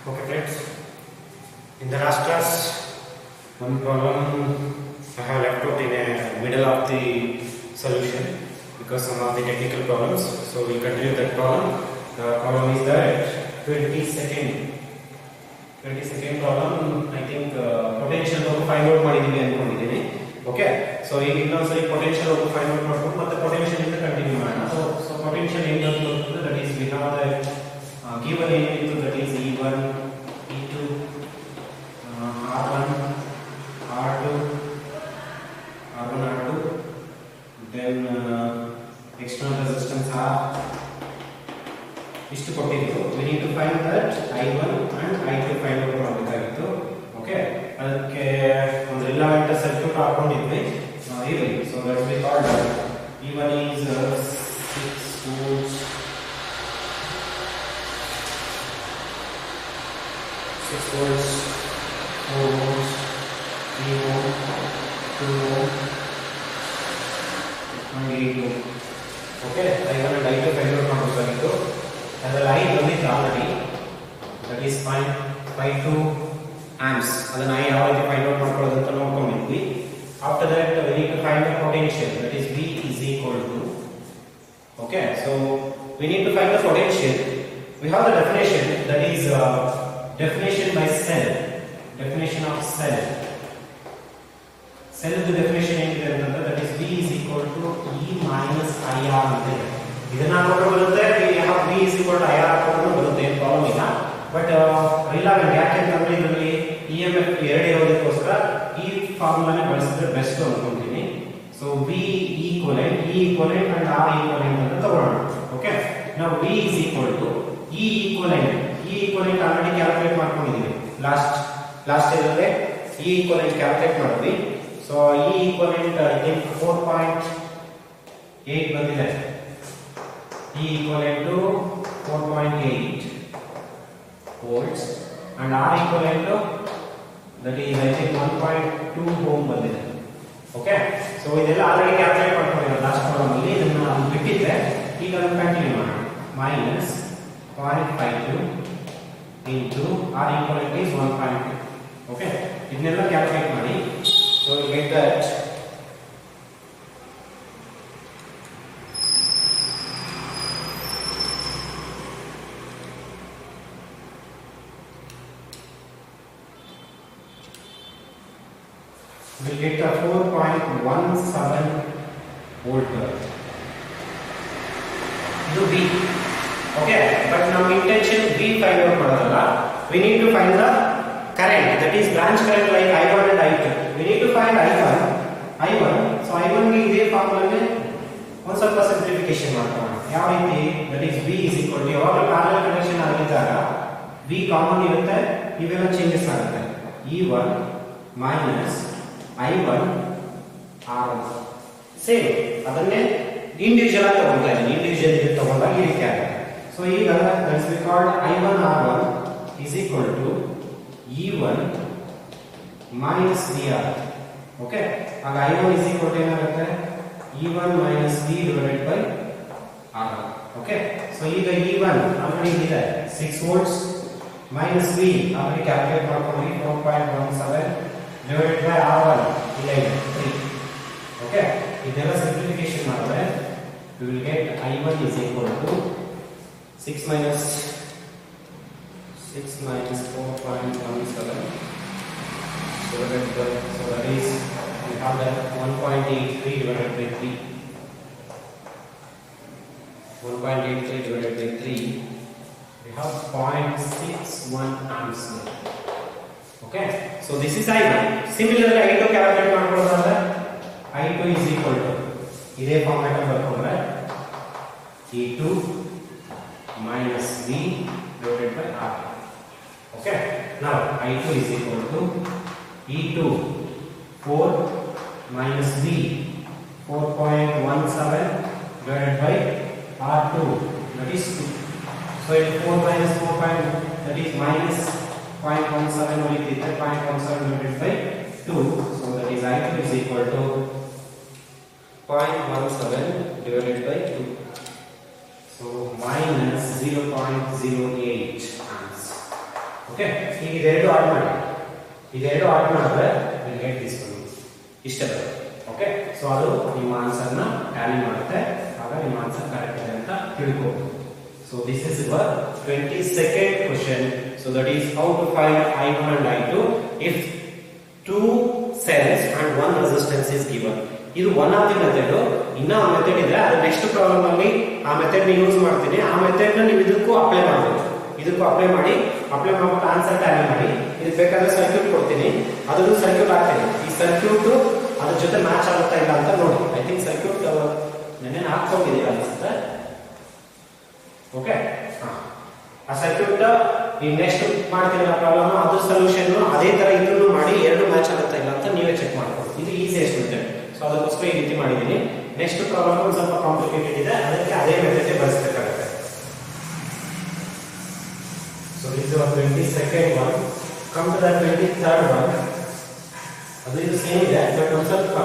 Okay friends, in the last class, one problem I have left out in the middle of the solution because some of the technical problems. So we'll continue that problem. The problem is that 22nd problem. I think potential find out ಮಾಡಿದೀವಿ ಅನ್ಕೊಂಡಿದ್ದೀನಿ. Okay, so ಈಗ ಇನ್ನೊಂದ್ಸರಿ potential find out ಮಾಡ್ಕೊಂಡು ಮತ್ತೆ potential ಇಂದ continue ಮಾಡೋಣ. So potential ಏನು ಅಂತ that is we have that given into that is E1, E2, R1, R2, then external resistance R. ಇಷ್ಟು ಕೊಟ್ಟಿದ್ದು we need to find that I1 and I2 find out ಮಾಡಬೇಕಾಗಿತ್ತು. Okay, ಅದಕ್ಕೆ ಒಂದು relevant circuit ಹಾಕೊಂಡಿದ್ವಿ ಇರಲಿ. So let's be called E1 is 6 volts, 4 volts, 3 volts, 2 volts, and 8 volts. Okay, I1 and I2 find out ಮಾಡಬೇಕಾಗಿತ್ತು. And the light ಬಂದಿತ್ತು already, that is 5.2 amps. ಅದನ್ನ ಯಾವ ರೀತಿ find out ಮಾಡ್ಕೊಳ್ಳೋದು ಅಂತ ನೋಡ್ಕೊಂಡಿದ್ವಿ. After that we need to find the potential, that is V is equal to. Okay, so we need to find the potential. We have the definition, that is definition by cell. Definition of cell. Cell the definition ಏನಿದೆ ಅಂತಂದ್ರೆ that is V is equal to E minus IR ಅಂತ ಇದೆ. ಇದನ್ನ ಹಾಕಿದ್ರೆ ಬರುತ್ತೆ, V is equal to IR ಹಾಕಿದ್ರೆ ಬರುತ್ತೆ, ಏನು ಪ್ರಾಬ್ಲಮ್ ಇಲ್ಲ. ಬಟ್ ರಿಲೆವೆಂಟ್ ಯಾಕೆಂತಂದ್ರೆ ಇದರಲ್ಲಿ EMF ಎರಡು ಇರೋದಕ್ಕೋಸ್ಕರ ಈ ಫಾರ್ಮುಲಾನೇ ಬಳಸಿದ್ರೆ ಬೆಸ್ಟ್ ಅನ್ಕೊಂತೀನಿ. So V equivalent, E equivalent and R equivalent ಅಂತ ತಗೊಳ್ಳೋಣ. ಓಕೆ, ನಾವು V is equal to E equivalent. E equivalent already calculate ಮಾಡ್ಕೊಂಡಿದ್ದೀವಿ ಲಾಸ್ಟ್ ಇಯರ್‌ಲ್ಲೇ E equivalent ಕ್ಯಾಲ್ಕುಲೇಟ್ ಮಾಡಿದ್ವಿ. So E equivalent I think 4.8 ಬಂದಿದೆ. E equivalent to 4.8 volts and R equivalent to that is I think 1.2 ohm ಬಂದಿದೆ. Okay, so ಇದೆಲ್ಲ already calculate ಮಾಡ್ಕೊಂಡಿರೋ last problem ಅಲ್ಲಿ. ಇದನ್ನ ನಾವು ಬಿಟ್ಟಿದ್ರೆ ಈಗ ಅದನ್ನ ಕಂಟಿನ್ಯೂ ಮಾಡೋಣ. Minus 0.52 into R equivalent is 1.2. Okay, ಇದನ್ನೆಲ್ಲ ಕ್ಯಾಲ್ಕುಲೇಟ್ ಮಾಡಿ. So you get that we'll get a 4.17 volt. ಇದು V. Okay, but now intention V find out ಮಾಡೋದಲ್ಲ. We need to find the current, that is branch current like I1 and I2. We need to find I1. So I1 ಗೆ ಇದೇ ಫಾರ್ಮುಲಾನೇ ಒಂದು ಸ್ವಲ್ಪ simplification ಮಾಡೋಣ. ಯಾವ ರೀತಿ? that is V is equal to ಯಾವಾಗ parallel connection ಆಗಿದ್ದಾಗ V ಕಾಮನ್ ಇರುತ್ತೆ, ಇವೆಲ್ಲ ಚೇಂಜಸ್ ಆಗುತ್ತೆ. E1 minus I1 R1 same ಅದನ್ನೇ ಇಂಡಿವಿಜುವಲ್ ಆಗಿ ತಗೊಳ್ತಾ ಇದ್ದೀನಿ. ಇಂಡಿವಿಜುವಲ್ ಆಗಿ ತಗೊಂಡಾಗ ಈ ರೀತಿ ಆಗುತ್ತೆ. ಸೊ ಈಗ that's we called I1 R1 is equal to E1 minus VR. Okay, ಆಗ I1 is equal to ಏನಾಗುತ್ತೆ? E1 minus V divided by R1. Okay, so ಈಗ E1 ಆಲ್ರೆಡಿ ಇದೆ 6 volts minus V already calculate ಮಾಡ್ಕೊಂಡ್ವಿ 4.17 divided by R1 11 3. Okay, ಇದೆಲ್ಲ simplification ಮಾಡಿದ್ರೆ we will get I1 is equal to 6 minus 4.17 divided by, so that is we have that 1.83 divided by 3. 1.83 divided by 3, we have 0.61 amps. Okay, so this is I1. Similarly I2 calculate ಮಾಡ್ಕೊಳ್ಳೋದಾದ್ರೆ I2 is equal to ಇದೇ format ಅಲ್ಲಿ ಬರ್ಕೊಂಡ್ರೆ E2 minus V divided by R. Okay, now I2 is equal to E2 4 minus V 4.17 divided by R2, that is 2. So it 4 minus 4 that is minus 0.17 only, 0.17 divided by 2. So that is I2 is equal to 0.17 divided by 2. So minus 0.08 amps. Okay. ಈಗ ಇದೆರಡು add ಮಾಡಿ, ಇದೆರಡು add ಮಾಡಿದ್ರೆ ನೀವು ಹೇಗೆ తీసుకొని ಇಷ್ಟೇ ಬರುತ್ತೆ. ಓಕೆ. ಸೊ ಅದು ನಿಮ್ಮ ಆನ್ಸರ್ನ ಟ್ಯಾಲಿ ಮಾಡುತ್ತೆ, ಆಗ ನಿಮ್ಮ ಆನ್ಸರ್ ಕರೆಕ್ಟ್ ಇದೆ ಅಂತ ತಿಳ್ಕೋಬಹುದು. So this is your 22nd question. So that is how to find I1 and I2 if two cells and one resistance is given. ಇದು ಒನ್ ಆಫ್ ದಿ ಮೆಥಡ್. ಇನ್ನೂ ಆ ಮೆಥಡ್ ಇದೆ, ಅದು ನೆಕ್ಸ್ಟ್ ಪ್ರಾಬ್ಲಮ್ ಅಲ್ಲಿ ಆ ಮೆಥಡ್ ಯೂಸ್ ಮಾಡ್ತೀನಿ. ಆ method ನ ನೀವು ಇದಕ್ಕೂ ಅಪ್ಲೈ ಮಾಡಬೇಕು. ಇದಕ್ಕೂ ಅಪ್ಲೈ ಮಾಡ್ಬಿಟ್ಟು ಆನ್ಸರ್ ಟ್ಯಾಲಿ ಮಾಡಿ. ಇದಕ್ಕೆ ಬೇಕಾದ್ರೆ ಸರ್ಕ್ಯೂಟ್ ಕೊಡ್ತೀನಿ, ಅದನ್ನು ಸರ್ಕ್ಯೂಟ್ ಹಾಕ್ತೀನಿ. ಈ ಸರ್ಕ್ಯೂಟ್ ಅದ್ರ ಜೊತೆ ಮ್ಯಾಚ್ ಆಗುತ್ತಾ ಇಲ್ಲ ಅಂತ ನೋಡಿ. ಐ ಥಿಂಕ್ ಸರ್ಕ್ಯೂಟ್ ನೆನ್ನೆ ಹಾಕ್ಕೊಂಡಿದ್ದೀರಾ ಅನ್ಸುತ್ತೆ. ಓಕೆ. ಆ ಸರ್ಕ್ಯೂಟ್ ಈ ನೆಕ್ಸ್ಟ್ ಮಾಡ್ತೀನಿ ಪ್ರಾಬ್ಲಮ್, ಅದ್ರ ಸೊಲ್ಯೂಷನ್ ಅದೇ ತರ ಇದನ್ನು ಮಾಡಿ, ಎರಡು ಮ್ಯಾಚ್ ಆಗುತ್ತಾ ಇಲ್ಲ ಅಂತ ನೀವೇ ಚೆಕ್ ಮಾಡ್ಕೊಳ್ಳಿ. ಇದು ಈಸಿಯೆಸ್ಟ್ ಮೆಥಡ್. ಸೊ ಅದಕ್ಕೋಸ್ಕರ ಈ ರೀತಿ ಮಾಡಿದ್ದೀನಿ. ನೆಕ್ಸ್ಟ್ ಪ್ರಾಬ್ಲಮ್ ಒಂದು ಸ್ವಲ್ಪ ಕಾಂಪ್ಲಿಕೇಟೆಡ್ ಇದೆ, ಅದಕ್ಕೆ ಅದೇ ಮೆಥಡ್ ಬಳಸಬೇಕಾಗುತ್ತೆ. ಸೊ ಇದು 22nd one. Come to the 23rd one. ಅದು ಇದು ಸೇಮ್ ಇದೆ, ಬಟ್ ಒಂದು ಸ್ವಲ್ಪ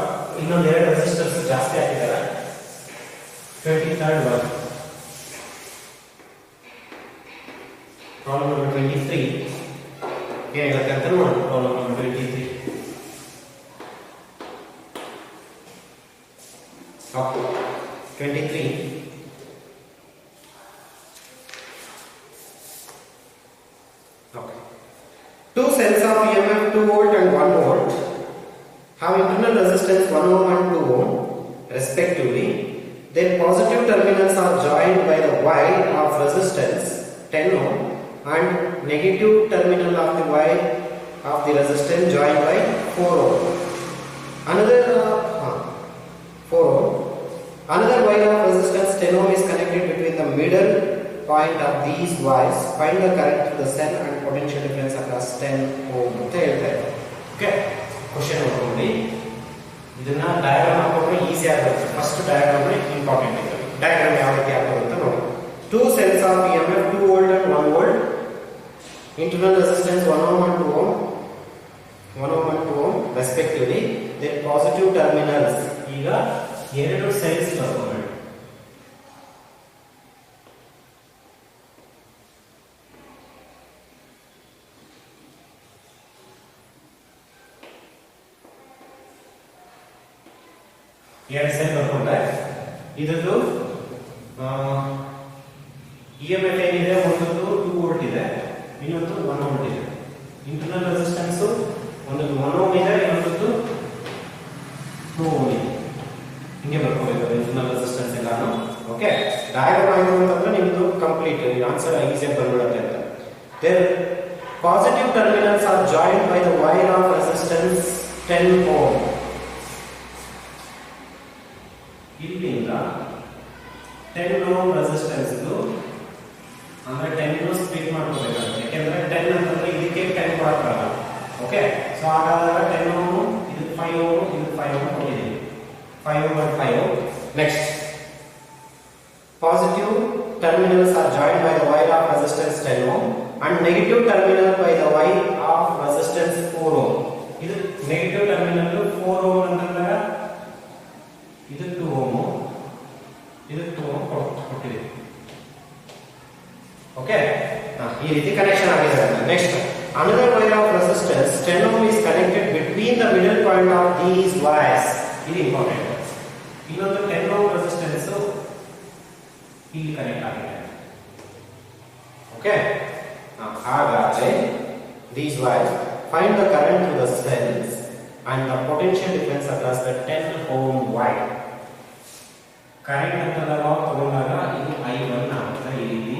ಇನ್ನೊಂದು ಎರಡು ರೆಸಿಸ್ಟರ್ಸ್ ಜಾಸ್ತಿ ಹಾಕಿದ್ದಾರೆ. 23rd one. Problem number 23. ಏನಾಗುತ್ತೆ ಅಂತ ನೋಡಿ. Problem number 23. Okay. 23. Okay. Two cells of EMF 2 volt and 1 volt have internal resistance 1 ohm and 2 ohm respectively. Their positive terminals are joined by the wire of resistance 10 ohm and negative terminal of the wire of the resistance joined by 4 ohm. Another 4 ohm. Another wire of resistance 10 ohm is connected between the middle point of these wires. Find the current to the cell and potential difference across 10 ohm ಅಂತ ಹೇಳ್ತಾರೆ. Okay. Question ನೋಡ್ಕೊಳ್ಳಿ. ಇದನ್ನ diagram ಹಾಕೊಂಡ್ರೆ easy ಆಗುತ್ತೆ. First diagram important ಇದೆ. Diagram ಯಾವ ರೀತಿ ಹಾಕೋದು ಅಂತ ನೋಡಿ. Two cells of EMF 2 volt and 1 volt. Internal resistance 1 ohm and 2 ohm. 1 ohm and 2 ohm respectively. Their positive terminals. ಈಗ ಎರಡು ಸೆಲ್ಸ್ ಬರ್ಕೊಳ್ಳಿ. ಎರಡು ಸೆಲ್ ಬರ್ಕೊಂಡ್ರೆ ಇದದ್ದು EMF ಏನಿದೆ, ಒಂದು 2 ವೋಲ್ಟ್ ಇದೆ, ಇನ್ನೊಂದು 1 ವೋಲ್ಟ್ ಇದೆ. ಇಂಟರ್ನಲ್ ರೆಸಿಸ್ಟೆನ್ಸ್ ಒಂದು 1 ಓಮ್ ಇದೆ, ಇನ್ನೊಂದು 2 ಓಮ್ ಇದೆ. ಹಿಂಗೆ ಬರ್ಕೋಬೇಕು ಇಂಟರ್ನಲ್ ರೆಸಿಸ್ಟೆನ್ಸ್ ಎಲ್ಲಾನು. ಓಕೆ. ಡಯಾಗ್ರಾಮ್ ಆಗಿದೆ ಅಂತಂದ್ರೆ ನಿಮ್ದು ಕಂಪ್ಲೀಟ್ ಆನ್ಸರ್ ಈಸಿಯಾಗಿ ಬಂದ್ಬಿಡುತ್ತೆ ಅಂತ. There positive terminals are joined by the wire of resistance 10 ohm. ಇಲ್ಲಿಂದ 10 ಓಮ್ ರೆಸಿಸ್ಟೆನ್ಸ್ ಅಂದ್ರೆ 10 ಸ್ಪ್ಲಿಟ್ ಮಾಡ್ಕೋಬೇಕಾಗುತ್ತೆ. ಯಾಕೆಂದ್ರೆ 10 ಅಂತಂದ್ರೆ ಇದಕ್ಕೆ 10 ಕೊಡಕ್ಕಾಗಲ್ಲ. ಓಕೆ. ಸೊ ಹಾಗಾದಾಗ 10 ಓಮ್, ಇದು 5 ಓಮ್, ಇದು 5 ಓಮ್ ಕೊಟ್ಟಿದ್ದೀವಿ. 5 ohm and 5 ohm. Next positive terminals are joined by the wire of resistance 10 ohm and negative terminal by the wire of resistance 4 ohm. ಇದು ನೆಗೆಟಿವ್ ಟರ್ಮಿನಲ್ 4 ಓಮ್ ಅಂತಂದಾಗ ಇದು 2 ohm, ಇದು 2 ohm ಕೊಟ್ಟಿದ್ದೀವಿ. Okay. ಈ ರೀತಿ connection ಆಗಿದೆ. Next another wire of resistance 10 ohm is connected between the middle point of these wires. ಇದು important. ಇನ್ನೊಂದು 10 ohm ರೆಸಿಸ್ಟೆನ್ಸ್ ಇಲ್ಲಿ ಕನೆಕ್ಟ್ ಆಗಿದೆ. ಓಕೆ. ಹಾಗಾದ್ರೆ these wires find the current to the cells and the potential difference across the 10 ohm wire. Current ಅಂತ ನಾವು ತಗೊಂಡಾಗ ಇದು I1 ಆಗುತ್ತೆ, ಈ ರೀತಿ.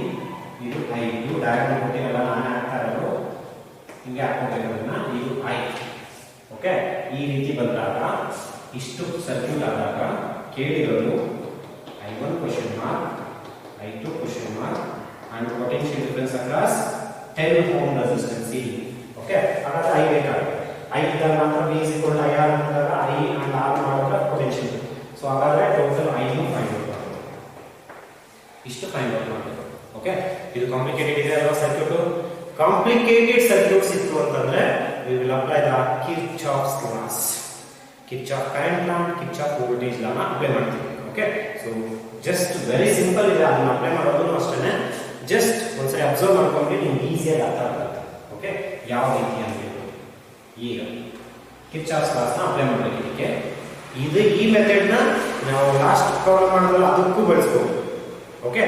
ಇದು I2. ಡಯಾಗ್ರಾಮ್ ಕೊಟ್ಟಿರಲ್ಲ, ನಾನೇ ಹಾಕ್ತಾ ಇರೋದು. ಹಿಂಗೆ ಹಾಕೋಬೇಕನ್ನ. ಇದು I. ಓಕೆ. ಈ ರೀತಿ ಬಂದಾಗ ಇಷ್ಟು ಸರ್ಕ್ಯೂಟ್ ಆದಾಗ ಕೇಳಿರೋದು I1 question mark, I2 question mark and potential difference across 10 ohm resistance ಇಲ್ಲಿ. ಓಕೆ. ಹಾಗಾದ್ರೆ I ಬೇಕಾಗುತ್ತೆ. I ಇದ್ದಾಗ ಮಾತ್ರ V IR ಅಂದಾಗ I and R ಮಾಡಿದ್ರೆ ಪೊಟೆನ್ಷಿಯಲ್. ಸೊ ಹಾಗಾದ್ರೆ ಟೋಟಲ್ I ನು ಫೈಂಡ್ ಔಟ್ ಮಾಡಬೇಕು. ಇಷ್ಟು ಫೈಂಡ್ ಔಟ್ ಮಾಡಬೇಕು. ಓಕೆ. ಇದು ಕಾಂಪ್ಲಿಕೇಟೆಡ್ ಇದೆ ಅಲ್ವಾ ಸರ್ಕ್ಯೂಟ್. ಕಾಂಪ್ಲಿಕೇಟೆಡ್ ಸರ್ಕ್ಯೂಟ್ಸ್ ಇತ್ತು ಅಂತಂದ್ರೆ we will apply the Kirchhoff's laws. Kirchhoff current law, Kirchhoff voltage law ನ ಅಪ್ಲೈ ಮಾಡ್ತೀವಿ. Okay. So just very simple ಇದೆ, ಅದನ್ನ ಅಪ್ಲೈ ಮಾಡೋದು ಅಷ್ಟೇ. ಜಸ್ಟ್ ಒಂದ್ಸರಿ ಅಬ್ಸರ್ವ್ ಮಾಡ್ಕೊಂಡ್ರೆ ನಿಮ್ಗೆ ಈಸಿಯಾಗಿ ಅರ್ಥ ಆಗುತ್ತೆ. ಓಕೆ, ಯಾವ ರೀತಿ ಅಂತ ಹೇಳ್ಬೋದು. ಈಗ ಕಿರ್ಚಾಫ್ಸ್ ಲಾಸ್ ನ ಅಪ್ಲೈ ಮಾಡಬೇಕು ಇದಕ್ಕೆ. ಇದು ಈ ಮೆಥಡ್ ನ ನಾವು ಲಾಸ್ಟ್ ಪ್ರಾಬ್ಲಮ್ ಮಾಡಿದ್ವಲ್ಲ ಅದಕ್ಕೂ ಬಳಸಬಹುದು. ಓಕೆ,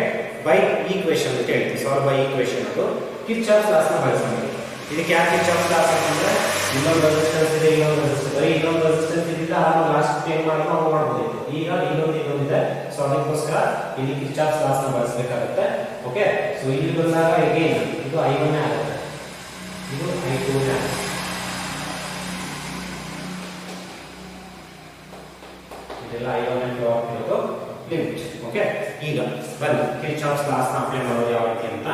ಬೈ ಈಕ್ವೇಶನ್ ಅಂತ ಹೇಳ್ತೀವಿ, ಸಾಲ್ವ್ ಬೈ ಈಕ್ವೇಶನ್. ಅದು ಕಿರ್ಚಾಫ್ಸ್ ಲಾಸ್ ನ ಬಳಸಬಹುದು. ಇದಕ್ಕೆ ಯಾಕೆ ಕಿರ್ಚಾಫ್ಸ್ ಲಾಸ್ ಅಂತಂದ್ರೆ ಇನ್ನೊಂದು ರೆಸಿಸ್ಟೆನ್ಸ್ ಇದೆ, ಇನ್ನೊಂದು ರೆಸಿಸ್ಟೆನ್ಸ್ ಬರೀ ಇನ್ನೊಂದು ರೆಸಿಸ್ಟೆನ್ಸ್ ಇದ್ದಿಲ್ಲ, ಅದು ಲಾಸ್ಟ್ ಏನ್ ಮಾಡಬೇಕು ನಾವು ಮಾಡಬಹುದು. ಈಗ ಇನ್ನೊಂದಿದೆ, ಸೊ ಅದಕ್ಕೋಸ್ಕರ ಇಲ್ಲಿ ಕಿರ್ಚಾಫ್ಸ್ ಲಾಸ್ ನ ಬಳಸಬೇಕಾಗುತ್ತೆ. ಓಕೆ, ಸೊ ಇಲ್ಲಿ ಬಂದಾಗ ಅಗೇನ್ ಇದು I1 ಆಗುತ್ತೆ, ಇದು I2 ಆಗುತ್ತೆ. ಇದೆಲ್ಲ I1 and I2 ಇರೋದು ಲಿಮಿಟ್. ಓಕೆ, ಈಗ ಬನ್ನಿ ಕಿರ್ಚಾಫ್ಸ್ ಲಾಸ್ ನ ಅಪ್ಲೈ ಮಾಡೋದು ಯಾವ ರೀತಿ ಅಂತ.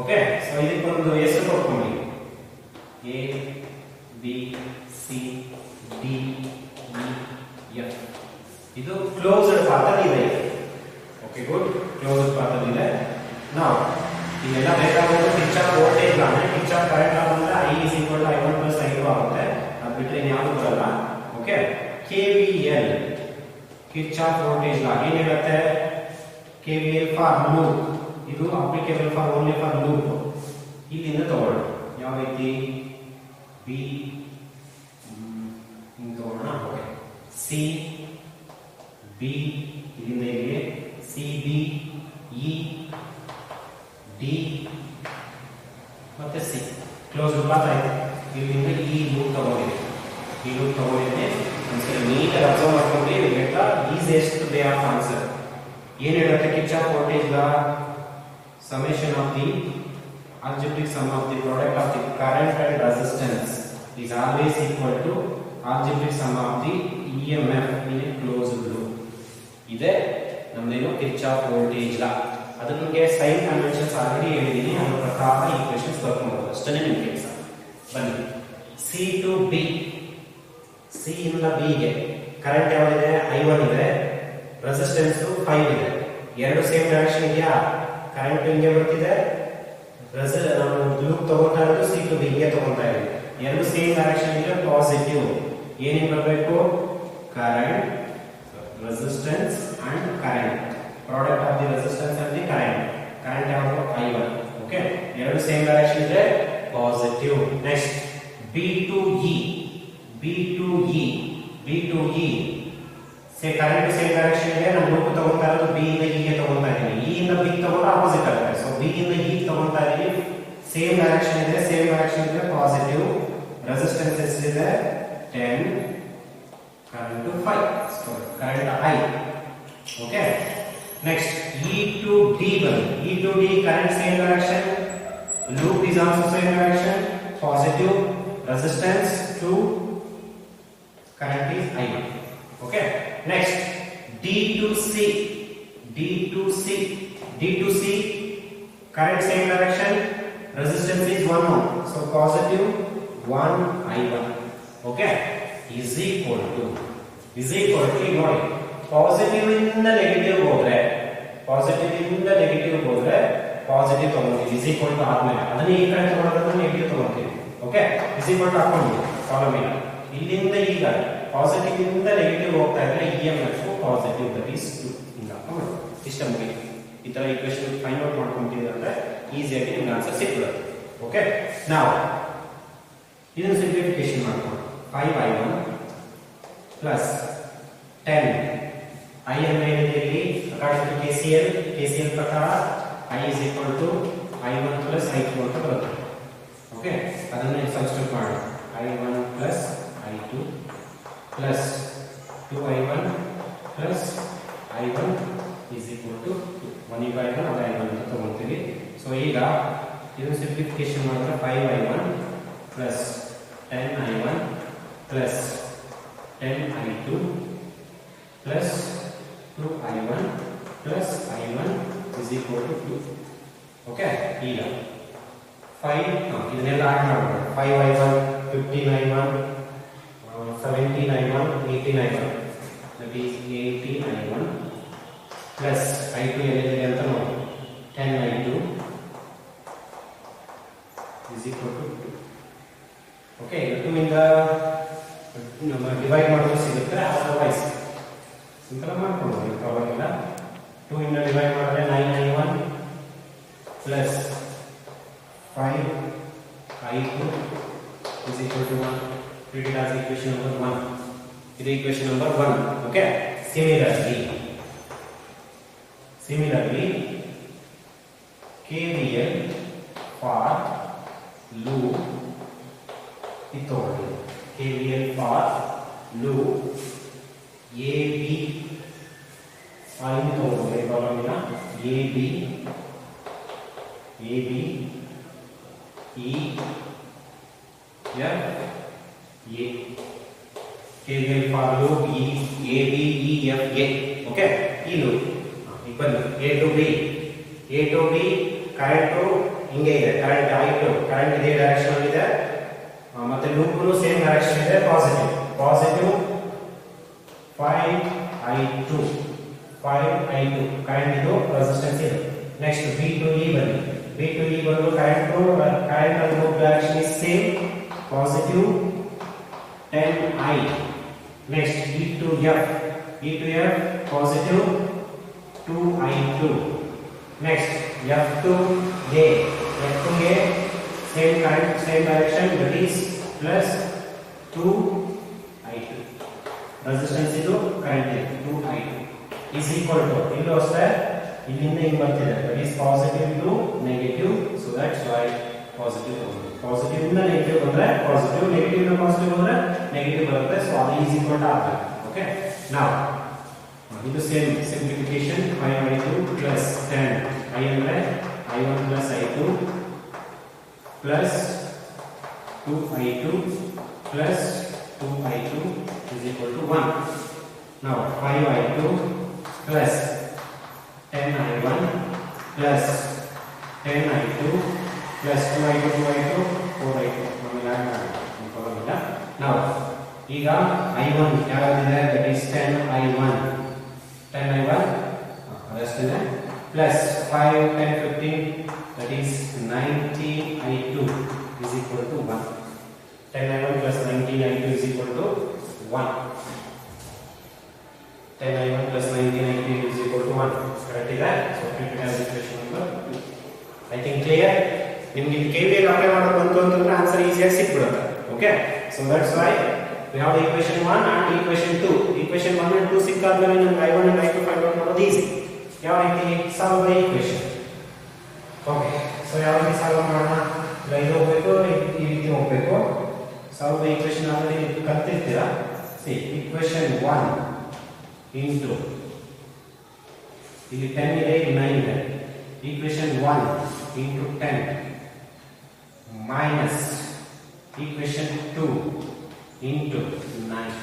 ಓಕೆ, ಸೊ ಇದಕ್ಕೊಂದು ಹೆಸರು ಕೊಟ್ಕೊಂಡಿ, A B C D E F. ಇದು ಕ್ಲೋಸ್ಡ್ ಪಾತ್ ಅಲ್ಲಿ ಇದೆ. ಓಕೆ, ಗುಡ್, ಕ್ಲೋಸ್ಡ್ ಪಾತ್ ಅಲ್ಲಿ ಇದೆ. ನಾವು ಇದೆಲ್ಲ ಬೇಕಾಗೋದು Kirchhoff voltage law, Kirchhoff current law ಅಂದ್ರೆ I is equal to I1 plus I2 ಆಗುತ್ತೆ. ಅದು ಬಿಟ್ಟರೆ ಯಾವುದು ಬರಲ್ಲ. ಓಕೆ, KVL ಕಿರ್ಚಾಫ್ ವೋಲ್ಟೇಜ್ ಲಾ ಏನು ಹೇಳುತ್ತೆ? KVL ಫಾರ್ ಲೂಪ್, ಇದು applicable for only for loop. ಇಲ್ಲಿಂದ ತಗೊಳ್ಳೋಣ, ಯಾವ ರೀತಿ B ಹಿಂಗೆ ತಗೊಳ್ಳೋಣ. ಓಕೆ, C B ಇಲ್ಲಿಂದ ಇಲ್ಲಿಗೆ C B E D ಮತ್ತೆ C ಕ್ಲೋಸ್ ಪಾತ್ ಆಯ್ತು. ಇಲ್ಲಿಂದ ಈ ಲೂಪ್ ತಗೊಂಡಿದೆ, ಈ ಲೂಪ್ ತಗೊಂಡಿದೆ. ಒಂದ್ಸರಿ ನೀಟಾಗಿ ಅಬ್ಸರ್ವ್ ಮಾಡ್ಕೊಂಡು ಲೆಕ್ಕ ಈಸಿಯೆಸ್ಟ್ ವೇ ಆಫ್ ಆನ್ಸರ್ ಏನು ಹೇಳುತ್ತೆ? Kirchhoff voltage law summation of the algebraic sum of the product of the current and resistance is always equal to algebraic sum of the EMF in a closed loop. ಇದೆ ನಮ್ದೇನು Kirchhoff voltage ಲಾ. ಅದು ನಿಮಗೆ sign conventions already ಹೇಳಿದೀನಿ, ಅದರ ಪ್ರಕಾರ equations ಬರ್ಕೊಂಡು ಅಷ್ಟೇ ನಿಮ್ಮ ಕೆಲಸ. ಬನ್ನಿ, C to B, C ಇಂದ B ಗೆ ಕರೆಂಟ್ ಯಾವ್ದಿದೆ? I1 ಇದೆ, ರೆಸಿಸ್ಟೆನ್ಸ್ 5 ಇದೆ. ಎರಡು ಸೇಮ್ ಡೈರೆಕ್ಷನ್ ಇದೆಯಾ? ಕರೆಂಟ್ ಹಿಂಗೆ ಬರ್ತಿದೆ, ನಾವು ಲೂಪ್ ತಗೋತಾ ಇರೋದು C to B ಗೆ ತಗೋತಾ ಇದ್ದೀವಿ. ಎರಡು ಸೇಮ್ ಡೈರೆಕ್ಷನ್ ಇದೆ, ಪಾಸಿಟಿವ್. ಏನೇನು ಬರಬೇಕು? Current, resistance and current, product of the resistance and the current. Current ಯಾವುದು? I1. ಓಕೆ, ಎರಡು ಸೇಮ್ ಡೈರೆಕ್ಷನ್ ಇದೆ, positive. Next B to E, B to E, B to E say current same direction ಇದೆ, ನಾವು loop ತಗೋತಾ ಇರೋದು B ಇಂದ E ಗೆ ತಗೋತಾ ಇದೀವಿ. E ಇಂದ B ತಗೊಂಡ್ರೆ ಆಪೋಸಿಟ್ ಆಗುತ್ತೆ. ಸೊ B ಇಂದ E ತಗೋತಾ ಇದೀವಿ, ಸೇಮ್ ಡೈರೆಕ್ಷನ್ ಇದೆ, ಸೇಮ್ ಡೈರೆಕ್ಷನ್ ಇದೆ, ಪಾಸಿಟಿವ್. ರೆಸಿಸ್ಟೆನ್ಸ್ ಎಷ್ಟಿದೆ? 10, current 5, so current I. Okay, next E to D ಬನ್ನಿ. E to D current same direction, loop is also same direction, positive. Resistance to current is I1. Okay, next D to C, D to C, D to C current same direction, resistance is 1 ohm, so positive 1 I1. Okay, is equal to ನೋಡಿ, positive ಇಂದ negative ಹೋದ್ರೆ, positive ಇಂದ negative ಹೋದ್ರೆ positive ತಗೊಂತೀವಿ, is equal to ಆದ್ಮೇಲೆ ಅದನ್ನ ಈ ಕಡೆ ತಗೊಳ್ಳೋದನ್ನ ನೆಗೆಟಿವ್ ತಗೊಂತೀವಿ. ಓಕೆ, ಇಸ್ ಈಕ್ವಲ್ ಟು ಹಾಕೊಂಡು ಪ್ರಾಬ್ಲಮ್ ಇಲ್ಲ. ಇಲ್ಲಿಂದ ಈಗ ಪಾಸಿಟಿವ್ ಇಂದ ನೆಗೆಟಿವ್ ಹೋಗ್ತಾ ಇದ್ರೆ EMF ಪಾಸಿಟಿವ್, ದಟ್ ಈಸ್ 2 ಇಂದ ಹಾಕೊಂಡು ಸಿಸ್ಟಮ್ ಗೆ ಈ ತರ ಈಕ್ವೇಷನ್ ಫೈಂಡ್ ಔಟ್ ಮಾಡ್ಕೊಂತೀವಿ ಅಂದ್ರೆ ಈಸಿಯಾಗಿ ನಿಮ್ಗೆ ಆನ್ಸರ್ ಸಿಕ್ಬಿಡುತ್ತೆ. ಓಕೆ, ನಾವು ಇದನ್ನ ಸಿಂಪ್ಲಿಫಿಕೇಶನ್ ಮಾಡ್ಕೊಂಡು 5I1 ಪ್ಲಸ್ 10 I ಅನ್ನು ಏನಿದೆ ಅಕಾರ್ಡಿಂಗ್ ಟು KCL ಪ್ರಕಾರ I is equal to I1 plus I2 ಅಂತ ಬರುತ್ತೆ. ಓಕೆ, ಅದನ್ನ ಸಬ್ಸ್ಟಿಟ್ಯೂಟ್ ಮಾಡಿ I1 plus I2 plus 2I1 plus I1 is equal to 1 by 1 ಅದು I1 ಅಂತ ತಗೊಳ್ತೀವಿ. ಸೊ ಈಗ ಇದನ್ನು ಸಿಂಪ್ಲಿಫಿಕೇಶನ್ ಮಾಡಿದ್ರೆ 5I1 plus 10I1 plus 10I2 plus 2I1 plus I1 is equal to 2. Okay, ಈಗ 5 ಇದನ್ನೆಲ್ಲ ಆಡ್ ಮಾಡೋಣ. 5I1, 15I1, 17I1, 18I1, that is 18I1 plus I2 ಏನಿದೆ ಅಂತ ನೋಡಿ, 10I2 is equal to 2. Okay, 2 ಇಂದ ಡಿವೈಡ್ ಮಾಡೋದು ಸಿಗುತ್ತೆ, ಅದರ್ವೈಸ್ ಸಿಂಪಲ್ ಮಾಡ್ಕೊಳ್ಳೋದು, ಪರವಾಗಿಲ್ಲ. 2 ಇಂದ ಡಿವೈಡ್ ಮಾಡಿದ್ರೆ 9I1 plus 5 I2 is equal to 1. Treat it as equation number 1. It is equation number 1. Okay. Similarly, KVL for loop itoli. KVL for loop AB आइए तो ये प्रॉब्लम मिला AB E F A KVL for loop AB E F A okay ಈ loop equal A to B current ಹಿಂಗೆ ಇದೆ current I2 current ಇದೇ direction ಅಲ್ಲಿ ಇದೆ ಮತ್ತೆ ಲೂಪ್ ನು ಸೇಮ್ ಡೈರೆಕ್ಷನ್ ಇದೆ ಪಾಸಿಟಿವ್ 5I2 current ಇದು ರೆಸಿಸ್ಟೆನ್ಸ್ ಇದೆ ನೆಕ್ಸ್ಟ್ B to E ಬಂದು current and loop direction is same positive 10I next E to F positive 2I2 next F to A same current same direction that is plus 2I2 resistance ಇದು current 2I2 is equal to illu ಅಷ್ಟೇ ಇಲ್ಲಿಂದ ಹಿಂಗೆ ಬರ್ತಿದೆ that is positive to negative so that's why positive ಇಂದ negative ಬಂದ್ರೆ positive negative ಇಂದ positive ಬಂದ್ರೆ negative ಬರುತ್ತೆ so ಅದು is equal to ಆಗುತ್ತೆ okay now ಇದು same simplification 5I2 plus 10 I ಅಂದ್ರೆ I1 plus I2 plus 2I2 plus 2I2 is equal to 1 now 5I2 plus 10I1 plus 10I2 plus 2I2 4I2 ನಮಗೆ ಆಗುತ್ತಿಲ್ಲ now ಈಗ I1 ಯಾವಾಗಿದೆ that is 10I1 ಅದಷ್ಟೇ plus 5 10 15 that is 90I2 is equal to 1 10I1 plus 90I2 is equal to 1 10I1 plus 19I2 is equal to 1 correct is that so treat it as equation number 2 I think clear ನಿಮಗೆ KVL apply ಮಾಡೋದು ಬಂತು ಅಂತಂದ್ರೆ answer ಈಜಿಯಾಗಿ ಸಿಕ್ಬಿಡುತ್ತೆ okay so that's why we have the equation 1 and equation 2 equation 1 and 2 ಸಿಕ್ಕಾದ್ಮೇಲೆ ನಮಗೆ I1 and I2 find out ಮಾಡೋದು easy ಯಾವ ರೀತಿ solve the equation okay so ಯಾವ ರೀತಿ ಸಾಲ್ವ್ ಮಾಡೋಣ ಇದು ಹೋಗಬೇಕು ಈ ರೀತಿ ಹೋಗಬೇಕು ಸಾಲ್ವ್ ದ ಈಕ್ವೇಷನ್ ಆಲ್ರೆಡಿ ನೀವು ಕಲ್ತಿರ್ತೀರಾ ಸಿ ಈಕ್ವೇಷನ್ 1 into ಇಲ್ಲಿ 10 ಇದೆ 9 ಇದೆ equation 1 into 10 minus equation 2 into 9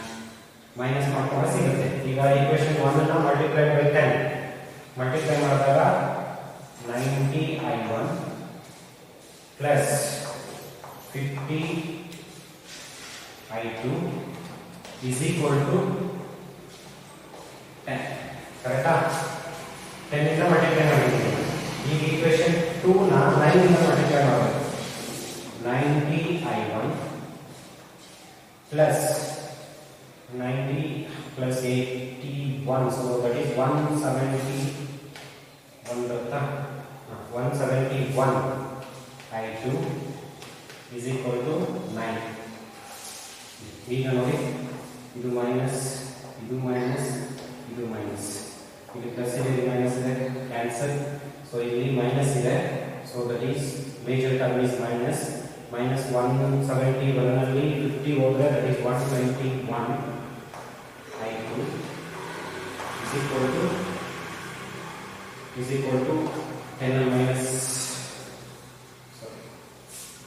minus ಮಾಡ್ಕೊಂಡ್ರೆ ಸಿಗುತ್ತೆ ಈಗ ಈಕ್ವೇಷನ್ 1 ಅನ್ನು ಮಲ್ಟಿಪ್ಲೈ ಬೈ 10 ಮಲ್ಟಿಪ್ಲೈ ಮಾಡಿದಾಗ 90I1 plus 50I2 is equal to 10 ಕರೆಕ್ಟಾ 10 ಇಂದ ಮಲ್ಟಿಪ್ಲೈ ಮಾಡಿದ್ದೀವಿ ಈಗ ಈಕ್ವೇಷನ್ 2 ನ 9 ಇಂದ ಮಲ್ಟಿಪ್ಲೈ ಮಾಡಬೇಕು 90I1 plus 90 plus 81 so that is 171 I2 is equal to 9 ಈಗ ನೋಡಿ ಇದು ಮೈನಸ್ ಇದು ಮೈನಸ್ ಇದು ಮೈನಸ್ ಇದು ಪ್ಲಸ್ ಇದೆ ಮೈನಸ್ ಇದೆ ಕ್ಯಾನ್ಸಲ್ ಸೊ ಇಲ್ಲಿ ಮೈನಸ್ ಇದೆ so that is major term is minus minus 171 ನಲ್ಲಿ 50 ಹೋದ್ರೆ that is 121 I2 is equal to 10 minus sorry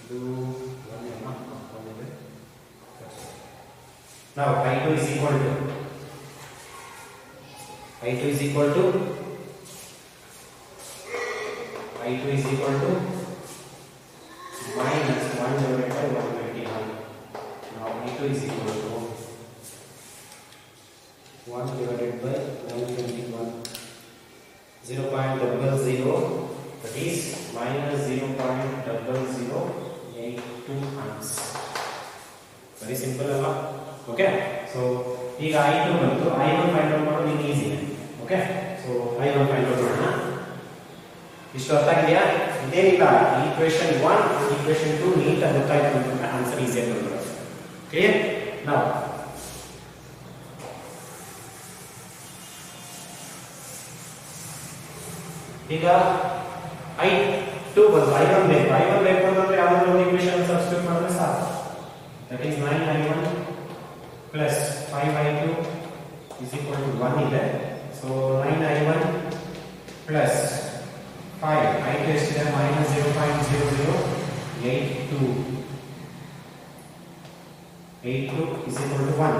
ಇದು now I2 is equal to minus 1 divided by 121. Now I2 is equal to 1 divided by 121. 0.00 that is minus 0.0082 amps. Very simple ಅಲ್ಲ okay so ಈಗ I2 ಬಂತು I1 find out ಮಾಡೋದು easy okay so I1 find out ಮಾಡೋಣ ಇಷ್ಟು ಅರ್ಥ ಆಗಿದೆಯಾ ಇದೇನಿಲ್ಲ equation 1 equation 2 neat ಆಗಿ ಗೊತ್ತಾಯ್ತು ಅಂತಂದ್ರೆ ಆನ್ಸರ್ ಈಸಿ ಆಗಿ ಬರುತ್ತೆ. ಕ್ಲಿಯರ್? ನಾವು ಈಗ I2 ಬಂತು, I1 ಬೇಕು. I1 ಬೇಕು ಅಂತಂದ್ರೆ ಯಾವ್ದಾದ್ರು ಒಂದು ಈಕ್ವೇಶನ್ ಸಬ್ಸ್ಟಿಟ್ಯೂಟ್ ಮಾಡಿದ್ರೆ ಸಾಕು. That is 9I1 plus 5I2 is equal to 1 ಇದೆ. ಸೊ 9I1 plus 5 I2 ಎಷ್ಟಿದೆ minus 0.0082 82 is equal to 1.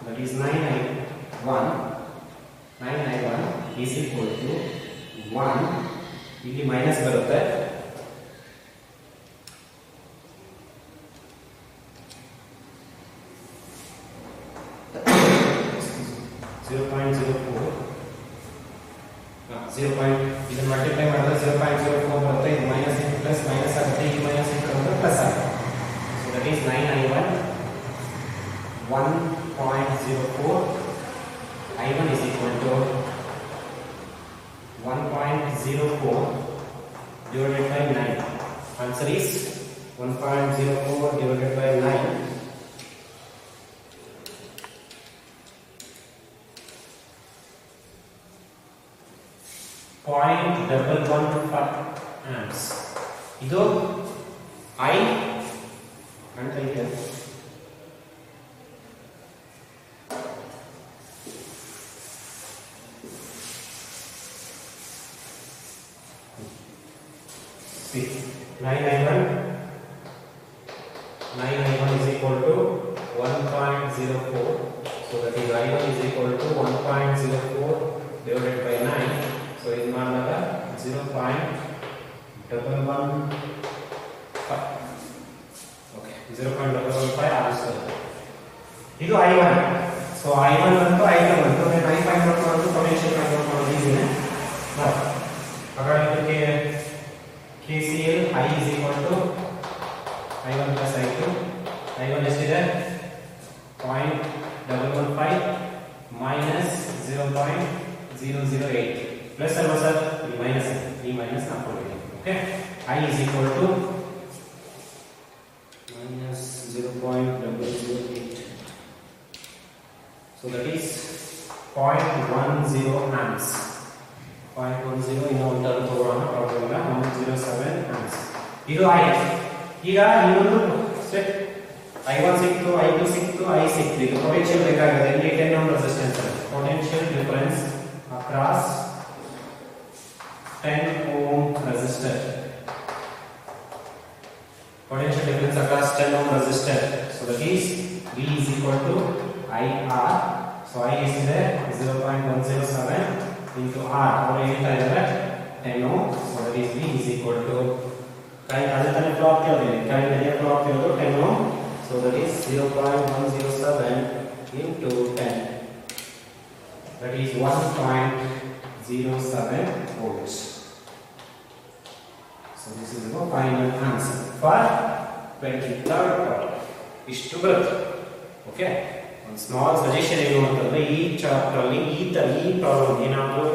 That is 9I1 is equal to 1. ಇಲ್ಲಿ ಮೈನಸ್ ಬರುತ್ತೆ. ಇದನ್ನು ಮಲ್ಟಿಪ್ಲೈ ಮಾಡಿದ್ರೆ 0.04 ಬರುತ್ತೆ. ಇದು ಮೈನಸ್ ಇಂಟು ಪ್ಲಸ್ ಮೈನಸ್ ಆಗುತ್ತೆ. ಈ ಮೈನಸ್ ಇಂಟು ಅಂದ್ರೆ ಪ್ಲಸ್ ಆಗುತ್ತೆ. So that is 9I1 1.04 I1 is equal to 1.04 divided by 9. Answer is 1.04 divided by 9. 0.115 amps. ಇದು I ಅಂತ ಇದೆ. See, 9I1 is equal to 1.04. So that is I1 is equal to 1.04 divided by 9. So ಇದು ಮಾಡಿದಾಗ 0.115. Okay, 0.115 answer. ಇದು I1. So I1 ಬಂತು, I2 ಬಂತು. ನಾನು I find out ಮಾಡೋದು, ಪೊಟೆನ್ಷಿಯಲ್ ಫೈಂಡ್ ಔಟ್ ಮಾಡೋದು ಈಸಿನೇ. ಹಾಗಾಗಿ ಇದಕ್ಕೆ KCL I is equal to I1 plus I2. I1 ಎಷ್ಟಿದೆ 0.115 minus 0.008 ಪ್ಲಸ್ ಅಲ್ವಾ ಸರ್? ಈ ಮೈನಸ್ ಹಾಕೊಂಡಿದ್ದೀನಿ. Okay, I is equal to minus 0.008. So that is 0.10 amps. 0.10 ಇನ್ನೂ ಒಂದು ಟರ್ಮ್ ತಗೊಳ್ಳೋಣ, ಪ್ರಾಬ್ಲಮ್ ಇಲ್ಲ. 107 amps. ಇದು I. ಈಗ ಇನ್ನೊಂದು ಸ್ಟೆಪ್, I1 ಸಿಕ್ತು, I2 ಸಿಕ್ತು, I ಸಿಕ್ತು. ಈಗ ಪೊಟೆನ್ಷಿಯಲ್ ಬೇಕಾಗಿದೆ. ಇಲ್ಲಿ 10 ಓಮ್ ರೆಸಿಸ್ಟೆನ್ಸ್ ಇದೆ. Potential difference across 10 ohm resistor. Potential difference across 10 ohm resistor. So that is V is equal to IR. So I is there 0.107 into R. Or 10 ohm. So that is V is equal to current additional clock current clock 10 ohm. So that is 0.107 into 10. That is 1.07 volts. So this is the final answer for 23rd problem. ಇಷ್ಟು ಬರುತ್ತೆ. Okay, ಒಂದು small suggestion ಏನು ಅಂತಂದ್ರೆ, ಈ chapter ಅಲ್ಲಿ ಈ problem ಏನಾದರೂ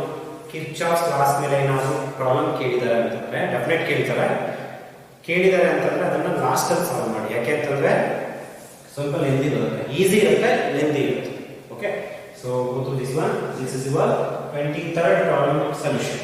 Kirchhoff's loss ಮೇಲೆ ಏನಾದರೂ ಪ್ರಾಬ್ಲಮ್ ಕೇಳಿದ್ದಾರೆ ಅಂತಂದ್ರೆ, ಡೆಫಿನೆಟ್ ಕೇಳಿದ್ದಾರೆ ಅಂತಂದ್ರೆ ಅದನ್ನ ಲಾಸ್ಟ್ ಅಲ್ಲಿ ಸಾಲ್ವ್ ಮಾಡಿ. ಯಾಕೆ ಅಂತಂದ್ರೆ ಸ್ವಲ್ಪ ಲೆಂದಿ ಬರುತ್ತೆ, ಈಸಿ ಇರುತ್ತೆ, ಲೆಂದಿ ಇರುತ್ತೆ. Okay, so go to this one. This is your 23rd problem solution.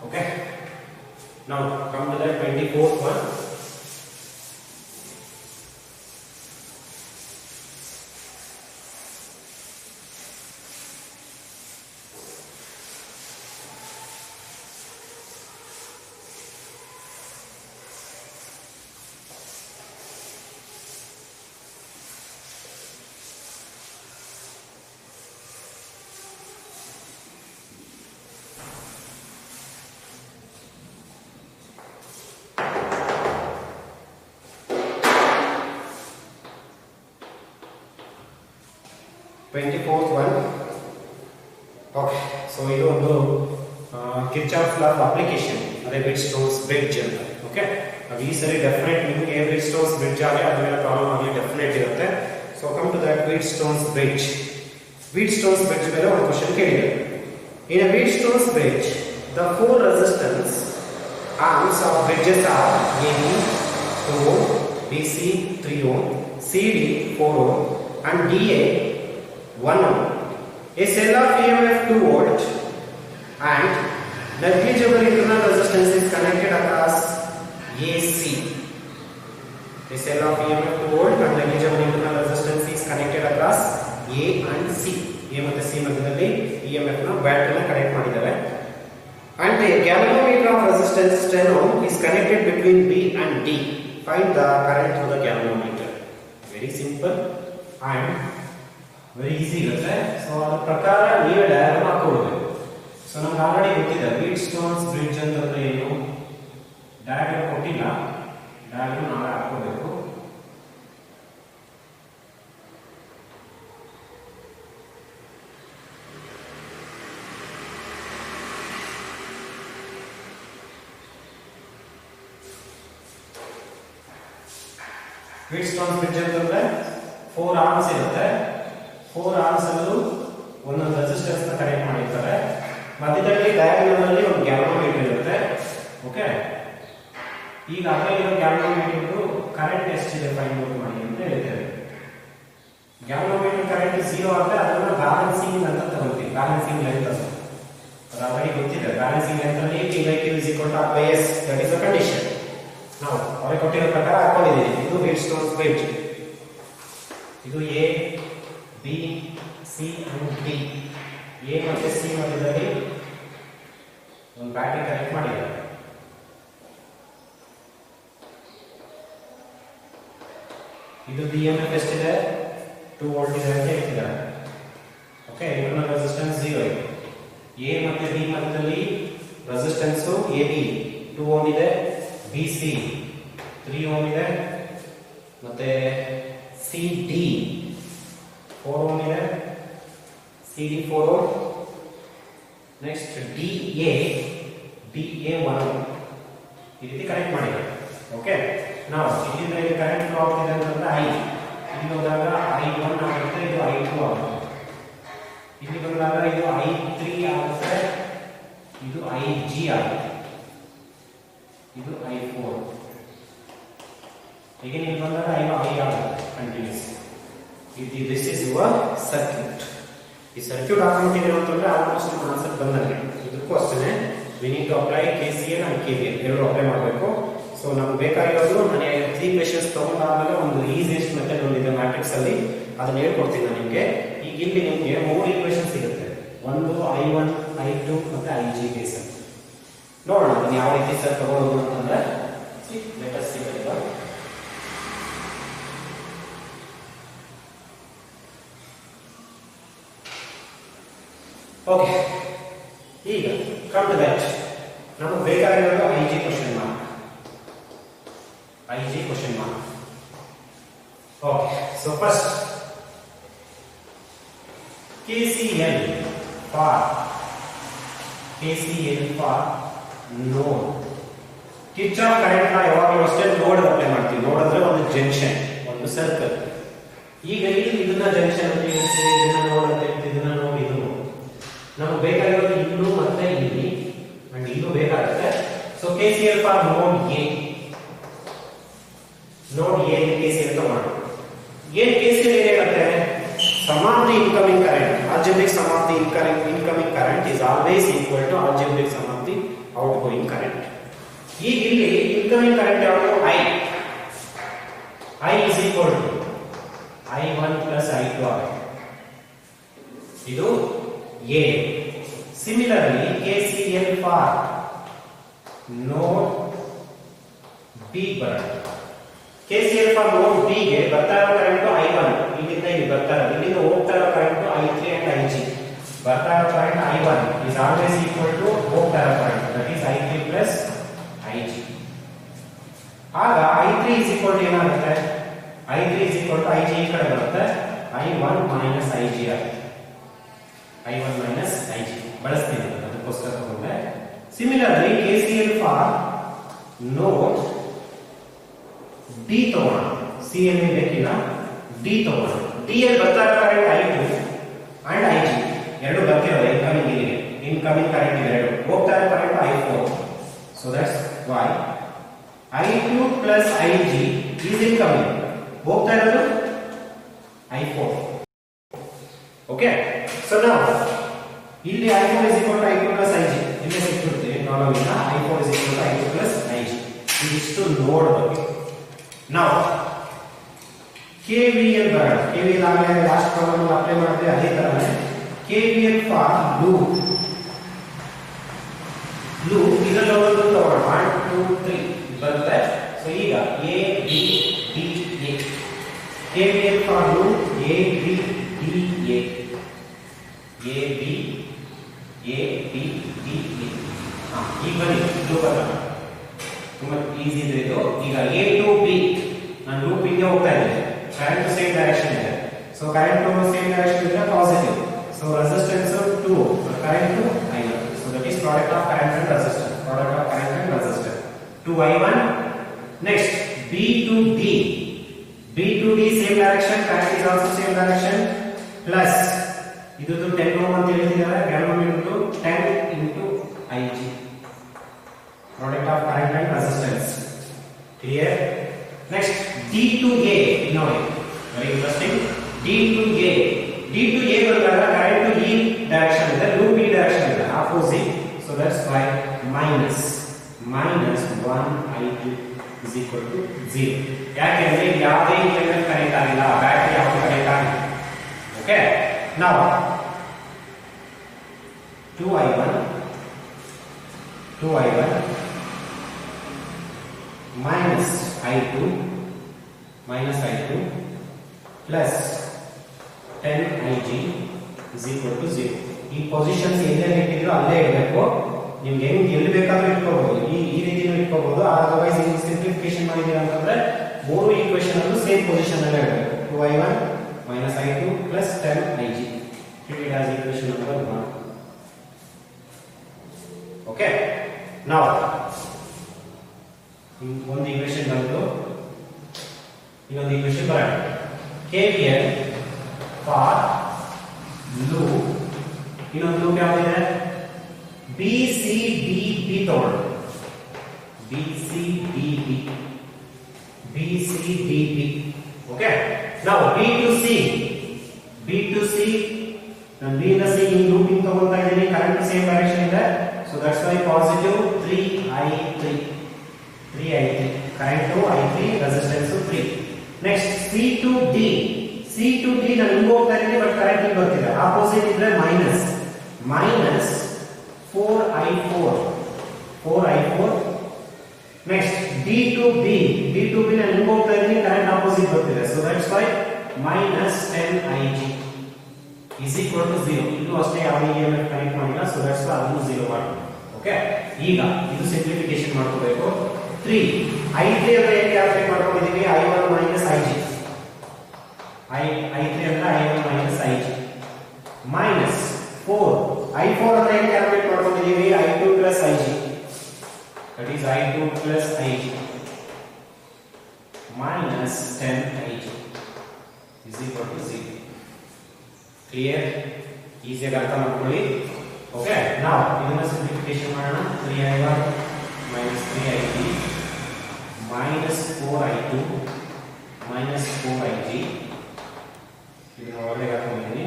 Okay, now come to the 24th one. Twenty-fourth one. Okay, so ಇದು ಒಂದು ಕಿರ್ಚಾಫ್ ಲಾ ಅಪ್ಲಿಕೇಶನ್, ಅದೇ ವೀಟ್ಸ್ಟೋನ್ಸ್ ಬ್ರಿಡ್ಜ್ ಅಂತ. ಓಕೆ, ಈ ಸರಿ ಡೆಫಿನೆಟ್ ನಿಮಗೆ ವೀಟ್ಸ್ಟೋನ್ಸ್ ಬ್ರಿಡ್ಜ್ ಆಗಿ ಅದ್ರ ಮೇಲೆ ಪ್ರಾಬ್ಲಮ್ ಆಗಲಿ ಡೆಫಿನೆಟ್ ಇರುತ್ತೆ. So come to that Wheatstone's bridge. Wheatstone's bridge ಮೇಲೆ ಒಂದು ಕ್ವಶನ್ ಕೇಳಿದೆ. In a Wheatstone's bridge the 4 resistance arms of bridges are AB 2 ohm, BC 3 ohm, CD 4 ohm and DA 1 ohm. A cell of EMF 2 volt and negligible internal resistance is connected across AC. A cell of EMF 2 volt and negligible internal resistance is connected across A and C. A ಮತ್ತು C ಮಧ್ಯದಲ್ಲಿ EMF ನ battery ನ connect ಮಾಡಿದ್ದಾರೆ. And a galvanometer of resistance 10 ohm is connected between B and D. Find the current through the galvanometer. Very simple and very easy ಇರುತ್ತೆ. So ಅದರ ಪ್ರಕಾರ ನೀವೇ diagram ಹಾಕೊಳ್ಳಬೇಕು. So ನಮ್ಗೆ ಆಲ್ರೆಡಿ ಗೊತ್ತಿದೆ ವೀಟ್ಸ್ಟೋನ್ಸ್ ಬ್ರಿಡ್ಜ್ ಅಂತಂದ್ರೆ ಏನು. ಡಯಾಗ್ರಾಮ್ ಕೊಟ್ಟಿಲ್ಲ, ಡಯಾಗ್ರಾಮ್ ನಾವೇ ಹಾಕೋಬೇಕು. ವೀಟ್ಸ್ಟೋನ್ಸ್ ಬ್ರಿಡ್ಜ್ ಅಂತಂದ್ರೆ 4 ಆರ್ಮ್ಸ್ ಇರುತ್ತೆ. 4 ಆರ್ಮ್ಸ್ ಅಲ್ಲೂ ಒಂದೊಂದು ರೆಸಿಸ್ಟೆನ್ಸ್ ನ ಕನೆಕ್ಟ್ ಮಾಡಿರ್ತಾರೆ. ಮಧ್ಯದಲ್ಲಿ ಡಯಾಗ್ರಾಮ್ ಅಲ್ಲಿ ಒಂದು ಗ್ಯಾಲ್ವನೋಮೀಟರ್ ಇರುತ್ತೆ. ಓಕೆ, ಈಗ ಅದರಲ್ಲಿರೋ ಗ್ಯಾಲ್ವನೋಮೀಟರ್ ಕರೆಂಟ್ ಎಷ್ಟಿದೆ ಫೈಂಡ್ ಔಟ್ ಮಾಡಿ ಅಂತ ಹೇಳ್ತೇವೆ. ಗ್ಯಾಲ್ವನೋಮೀಟರ್ ಕರೆಂಟ್ 0 ಆದ್ರೆ ಅದನ್ನ ಬ್ಯಾಲೆನ್ಸಿಂಗ್ ಅಂತ ತಗೊಳ್ತೀವಿ. ಬ್ಯಾಲೆನ್ಸಿಂಗ್ ಲೆಂತ್ ಅದು ಆಲ್ರೆಡಿ ಗೊತ್ತಿದೆ. ಬ್ಯಾಲೆನ್ಸಿಂಗ್ ಲೆಂತ್ ಅಲ್ಲಿ P/Q = R/S, that is the condition. ನಾವು ಅವರೇ ಕೊಟ್ಟಿರೋ ಪ್ರಕಾರ ಹಾಕೊಂಡಿದ್ದೀವಿ. ಇದು ವೀಟ್ಸ್ಟೋನ್ಸ್ ಬ್ರಿಡ್ಜ್. ಇದು A, B, C and D. A ಮತ್ತೆ ಸಿ ಮಧ್ಯದಲ್ಲಿ ಒಂದು ಬ್ಯಾಟರಿ ಕನೆಕ್ಟ್ ಮಾಡಿದ್ದಾರೆ. ಇದು BMF ಎಷ್ಟಿದೆ? 2 ವೋಲ್ಟ್ ಇದೆ ಅಂತ ಹೇಳ್ತಿದ್ದಾರೆ. ಓಕೆ, ಇಂಟರ್ನಲ್ ರೆಸಿಸ್ಟೆನ್ಸ್ 0 ಇದೆ. ಎ ಮತ್ತೆ ಬಿ ಮಧ್ಯದಲ್ಲಿ ರೆಸಿಸ್ಟೆನ್ಸ್ AB 2 ಓಮ್ ಇದೆ, BC 3 ಓಮ್ ಇದೆ, ಮತ್ತೆ CD 4 ಓಮ್ ಇದೆ, CD 4 ohm. Next DA 1 ohm. ಈ ರೀತಿ ಕನೆಕ್ಟ್ ಮಾಡಿದ್ದಾರೆ. ಓಕೆ, ನಾವು ಇಲ್ಲಿಂದ ಇಲ್ಲಿ ಕರೆಂಟ್ ಫ್ಲೋ ಆಗ್ತಿದೆ ಅಂತಂದ್ರೆ I, ಇಲ್ಲಿ ಹೋದಾಗ I1 ಆಗುತ್ತೆ, ಇದು I2 ಆಗುತ್ತೆ. ಇಲ್ಲಿ ಬಂದಾಗ ಇದು I3 ಆಗುತ್ತೆ, ಇದು IG ಆಗುತ್ತೆ, ಇದು I4. ಈಗ ನೀವು ಬಂದಾಗ I ಆಗುತ್ತೆ continues. This is your circuit. ಈ ಸರ್ಕ್ಯೂಟ್ ಹಾಕೊಂಡಿದ್ದೀವಿ ಅಂತಂದ್ರೆ ಆಲ್ಮೋಸ್ಟ್ ಕಾನ್ಸೆಪ್ಟ್ ಬಂದಂಗೆ. ಇದಕ್ಕೂ ಅಷ್ಟೇ we need to apply KCL and KVL ಎರಡು ಅಪ್ಲೈ ಮಾಡಬೇಕು. ಸೊ ನಮ್ಗೆ ಬೇಕಾಗಿರೋದು ನಾನು 3 ಕ್ವೆಶ್ಚನ್ಸ್ ತಗೊಂಡಾದ್ಮೇಲೆ ಒಂದು ಈಸಿಯೆಸ್ಟ್ ಮೆಥಡ್ ಒಂದಿದೆ ಮ್ಯಾಟ್ರಿಕ್ಸ್ ಅಲ್ಲಿ, ಅದನ್ನ ಹೇಳ್ಕೊಡ್ತೀನಿ ನಾನು ನಿಮಗೆ. ಈಗ ಇಲ್ಲಿ ನಿಮಗೆ 3 ಈಕ್ವೇಷನ್ ಸಿಗುತ್ತೆ. ಒಂದು I1, I2 ಮತ್ತೆ IG ಬೇಸ್ ಅಂತ. ನೋಡೋಣ ಅದನ್ನ ಯಾವ ರೀತಿ ಸರ್ ತಗೊಳ್ಳೋದು ಅಂತಂದ್ರೆ ಲೆಟ್ ಅಸ್ ಸಿ. ಓಕೆ, ಈಗ ಕಮ್ ಟು ದಟ್. ನಮಗೆ ಬೇಕಾಗಿರೋದು IG question mark. Okay, so first KCL for ನೋಡ್. ಕಿರ್ಚಾಫ್ ಕರೆಂಟ್ ನ ಯಾವಾಗಲೂ ಅಷ್ಟೇ ನೋಡ್ ಅಪ್ಲೈ ಮಾಡ್ತೀವಿ. ನೋಡ್ ಅಂದ್ರೆ ಒಂದು ಜಂಕ್ಷನ್, ಒಂದು ಸರ್ಕಲ್. ಈಗ ಇಲ್ಲಿ ಇದನ್ನ ಜಂಕ್ಷನ್ ಅಂತ ಹೇಳ್ತೀವಿ, ಇದನ್ನ ನೋಡ್ ಅಂತ ಹೇಳ್ತೀವಿ, ಇದನ್ನ ನೋಡ್, ಇದು ನಮಗೆ ಬೇಕಾಗಿರೋದು ಇಲ್ಲೂ ಮತ್ತೆ ಇಲ್ಲಿ ಅಂಡ್ ಇಲ್ಲೂ ಬೇಕಾಗುತ್ತೆ. ಸೊ KCL ಫಾರ್ ನೋಡ್ A. ನೋಡ್ A ಗೆ KCL ತಗೊಂಡು ಏನ್ KCL ಏನ್ ಹೇಳುತ್ತೆ? sum of the incoming current, algebraic sum of the incoming current is always equal to algebraic sum of the outgoing current. ಈಗ ಇಲ್ಲಿ incoming current ಯಾವುದು? I is equal to I1 plus I2 ಆಗುತ್ತೆ. ಇದು A. Similarly, KCL for node B ಬರುತ್ತೆ. KCL for node B ಗೆ ಬರ್ತಾ ಇರೋ current I1, ಇಲ್ಲಿಂದ ಇಲ್ಲಿ ಬರ್ತಾ ಇರೋದು, ಇಲ್ಲಿಂದ ಹೋಗ್ತಾ ಇರೋ ಕರೆಂಟ್ I3 and IG. ಬರ್ತಾ ಇರೋ current I1 is always equal to ಹೋಗ್ತಾ ಇರೋ current, that is I3 plus IG. ಆಗ I3 is equal to ಏನಾಗುತ್ತೆ? I3 is equal to IG ಈ ಕಡೆ ಬರುತ್ತೆ, I1 minus IG ಆಗುತ್ತೆ. I1 minus IG. ಬಳಸ್ತೀನಿ ಅದಕ್ಕೋಸ್ಕರ ತಗೊಂಡೆ. ಸಿಮಿಲರ್ಲಿ KCL ಫಾರ್ ನೋಡ್ D ತಗೋಣ. CL ಬೇಕಿಲ್ಲ, D ತಗೋಣ. D ಅಲ್ಲಿ ಬರ್ತಾ ಕರೆಂಟ್ I2 ಅಂಡ್ IG ಎರಡು ಬರ್ತಿರೋದು ಇನ್ಕಮಿಂಗ್ ಇಲ್ಲಿಗೆ. ಇನ್ಕಮಿಂಗ್ ಕರೆಂಟ್ ಇವೆರಡು, ಹೋಗ್ತಾ ಇರೋ current I4. So that's why I2 plus IG is incoming. ಹೋಗ್ತಾ ಇರೋದು I4. ಓಕೆ, ಸೊ ನಾವು ಇಲ್ಲಿ I4 is equal to I2 plus IG ಇಲ್ಲಿ ಸಿಕ್ಕಿರುತ್ತೆ. Normal I4 is equal to I2 plus IG. ಇದಿಷ್ಟು ನೋಡ್ ಬಗ್ಗೆ. ನಾವು KVL ಬರೋಣ. KVL ಆಗಲೇ ಲಾಸ್ಟ್ ಪ್ರಾಬ್ಲಮ್ ಅಲ್ಲಿ ಅಪ್ಲೈ ಮಾಡಿದ್ರೆ ಅದೇ ತರನೇ KVL ಫಾರ್ ಲೂಪ್. ಲೂಪ್ ಇದರಲ್ಲಿ ಒಂದು ತಗೊಳ್ಳೋಣ. 1 2 3 ಬರುತ್ತೆ. ಸೊ ಈಗ A B D A KVL for loop A B D A A B A B D A. ಈಗ ಬನ್ನಿ ಲೂಪ್ ಬರೋಣ. ತುಂಬಾ ಈಸಿ ಇದೆ ಇದು. ಈಗ A to B ನಾನು ಲೂಪ್ ಹಿಂಗೆ ಹೋಗ್ತಾ ಇದ್ದೇನೆ. ಕರೆಂಟ್ ಸೇಮ್ ಡೈರೆಕ್ಷನ್ ಇದೆ. ಸೊ ಕರೆಂಟ್ ಸೇಮ್ ಡೈರೆಕ್ಷನ್ ಇದ್ರೆ positive. So resistance 2, current I1. So that is product of current and resistance. Product of current and resistance 2I1. Next B to D. B to D same direction, current is also same direction, plus ಇದು 10 ohm ಅಂತ ಹೇಳಿದ್ದಾರೆ. 10 ohm into 10 into IG. Product of current and resistance. Clear? Next D to A. ನೋಡಿ, very interesting. D to A. D to A ಬಂದಾಗ current to E direction ಇದೆ, loop E direction ಇದೆ, opposite. So that's why minus 1I2 is equal to 0. ಯಾಕೆಂದ್ರೆ ಯಾವುದೇ internal current ಆಗಿಲ್ಲ, battery ಯಾವ current ಆಗಿಲ್ಲ. Okay, now 2I1 minus I2 plus 10IG is equal to 0. ಈ positions ಎಲ್ಲೆಲ್ಲಿ ಇಟ್ಟಿದ್ರು ಅಲ್ಲೇ ಇರಬೇಕು. ನಿಮ್ಗೆ ಹೆಂಗ್ ಎಲ್ಲಿ ಬೇಕಾದ್ರೂ ಇಟ್ಕೋಬಹುದು, ಈ ರೀತಿನೂ ಇಟ್ಕೋಬಹುದು. ಅದರ್ವೈಸ್ ಈಗ ಸಿಂಪ್ಲಿಫಿಕೇಶನ್ ಮಾಡಿದೀರಾ ಅಂತಂದ್ರೆ ಮೂರು ಈಕ್ವೇಶನ್ ಅನ್ನು ಸೇಮ್ ಪೊಸಿಷನ್ ಅಲ್ಲೇ ಇಡಬೇಕು. 2I1 minus I2 plus 10IG. Treat it as equation number 1. Okay, now ಒಂದು ಈಕ್ವೇಶನ್ ಬಂತು, ಇನ್ನೊಂದು ಈಕ್ವೇಶನ್ ಬರೋಣ. KVL ಫಾರ್ ಲೂಪ್, ಇನ್ನೊಂದು ಲೂಪ್ ಯಾವ್ದಿದೆ? BCDB ತಗೊಳ್ಳೋಣ. BCDB. ಓಕೆ, ನಾವು B to C ನಾನು B ಇಂದ C ಈ ಲೂಪಿಂಗ್ ತಗೊಳ್ತಾ ಇದ್ದೀನಿ. ಕರೆಂಟ್ ಸೇಮ್ ಡೈರೆಕ್ಷನ್ ಇದೆ. So that's why positive 3I3 current to I3, resistance to 3. Next C to D ನಾನು ಹಿಂಗೆ ಹೋಗ್ತಾ ಇದ್ದೀನಿ, ಬಟ್ ಕರೆಂಟ್ ಇಲ್ಲಿ ಬರ್ತಿದೆ, ಆಪೋಸಿಟ್ ಇದ್ರೆ minus 4I4. Next D to B ನಾನು ಹಿಂಗೆ ಹೋಗ್ತಾ ಇದ್ದೀನಿ, ಕರೆಂಟ್ ಆಪೋಸಿಟ್ ಬರ್ತಿದೆ. So that's why minus 10IG is equal to 0. ಇದು ಅಷ್ಟೇ ಯಾವ EMF ಕನೆಕ್ಟ್ ಮಾಡಿಲ್ಲ. So that's why ಅದನ್ನು 0 ಮಾಡಿ. ಓಕೆ, ಈಗ ಇದು ಸಿಂಪ್ಲಿಫಿಕೇಶನ್ ಮಾಡ್ಕೋಬೇಕು. 3I3 ಅಂದ್ರೆ ಏನು calculate ಮಾಡ್ಕೊಂಡಿದೀವಿ? I1 minus IG. I3 ಅಂದ್ರೆ I1 minus IG minus 4I4 ಅಂದ್ರೆ ಏನು calculate ಮಾಡ್ಕೊಂಡಿದೀವಿ? I2 plus IG. That is I2 plus IG minus 10IG is equal to 0. Clear? Easy ಆಗಿ ಅರ್ಥ ಮಾಡ್ಕೊಳ್ಳಿ. ಓಕೆ, ನಾವು ಇದನ್ನ ಸಿಂಪ್ಲಿಫಿಕೇಶನ್ ಮಾಡೋಣ. 3I1 minus 3I3 minus 4I2 minus 4IG ಇದನ್ನ ಹೊರಗಡೆ ಹಾಕೊಂಡಿದ್ದೀನಿ.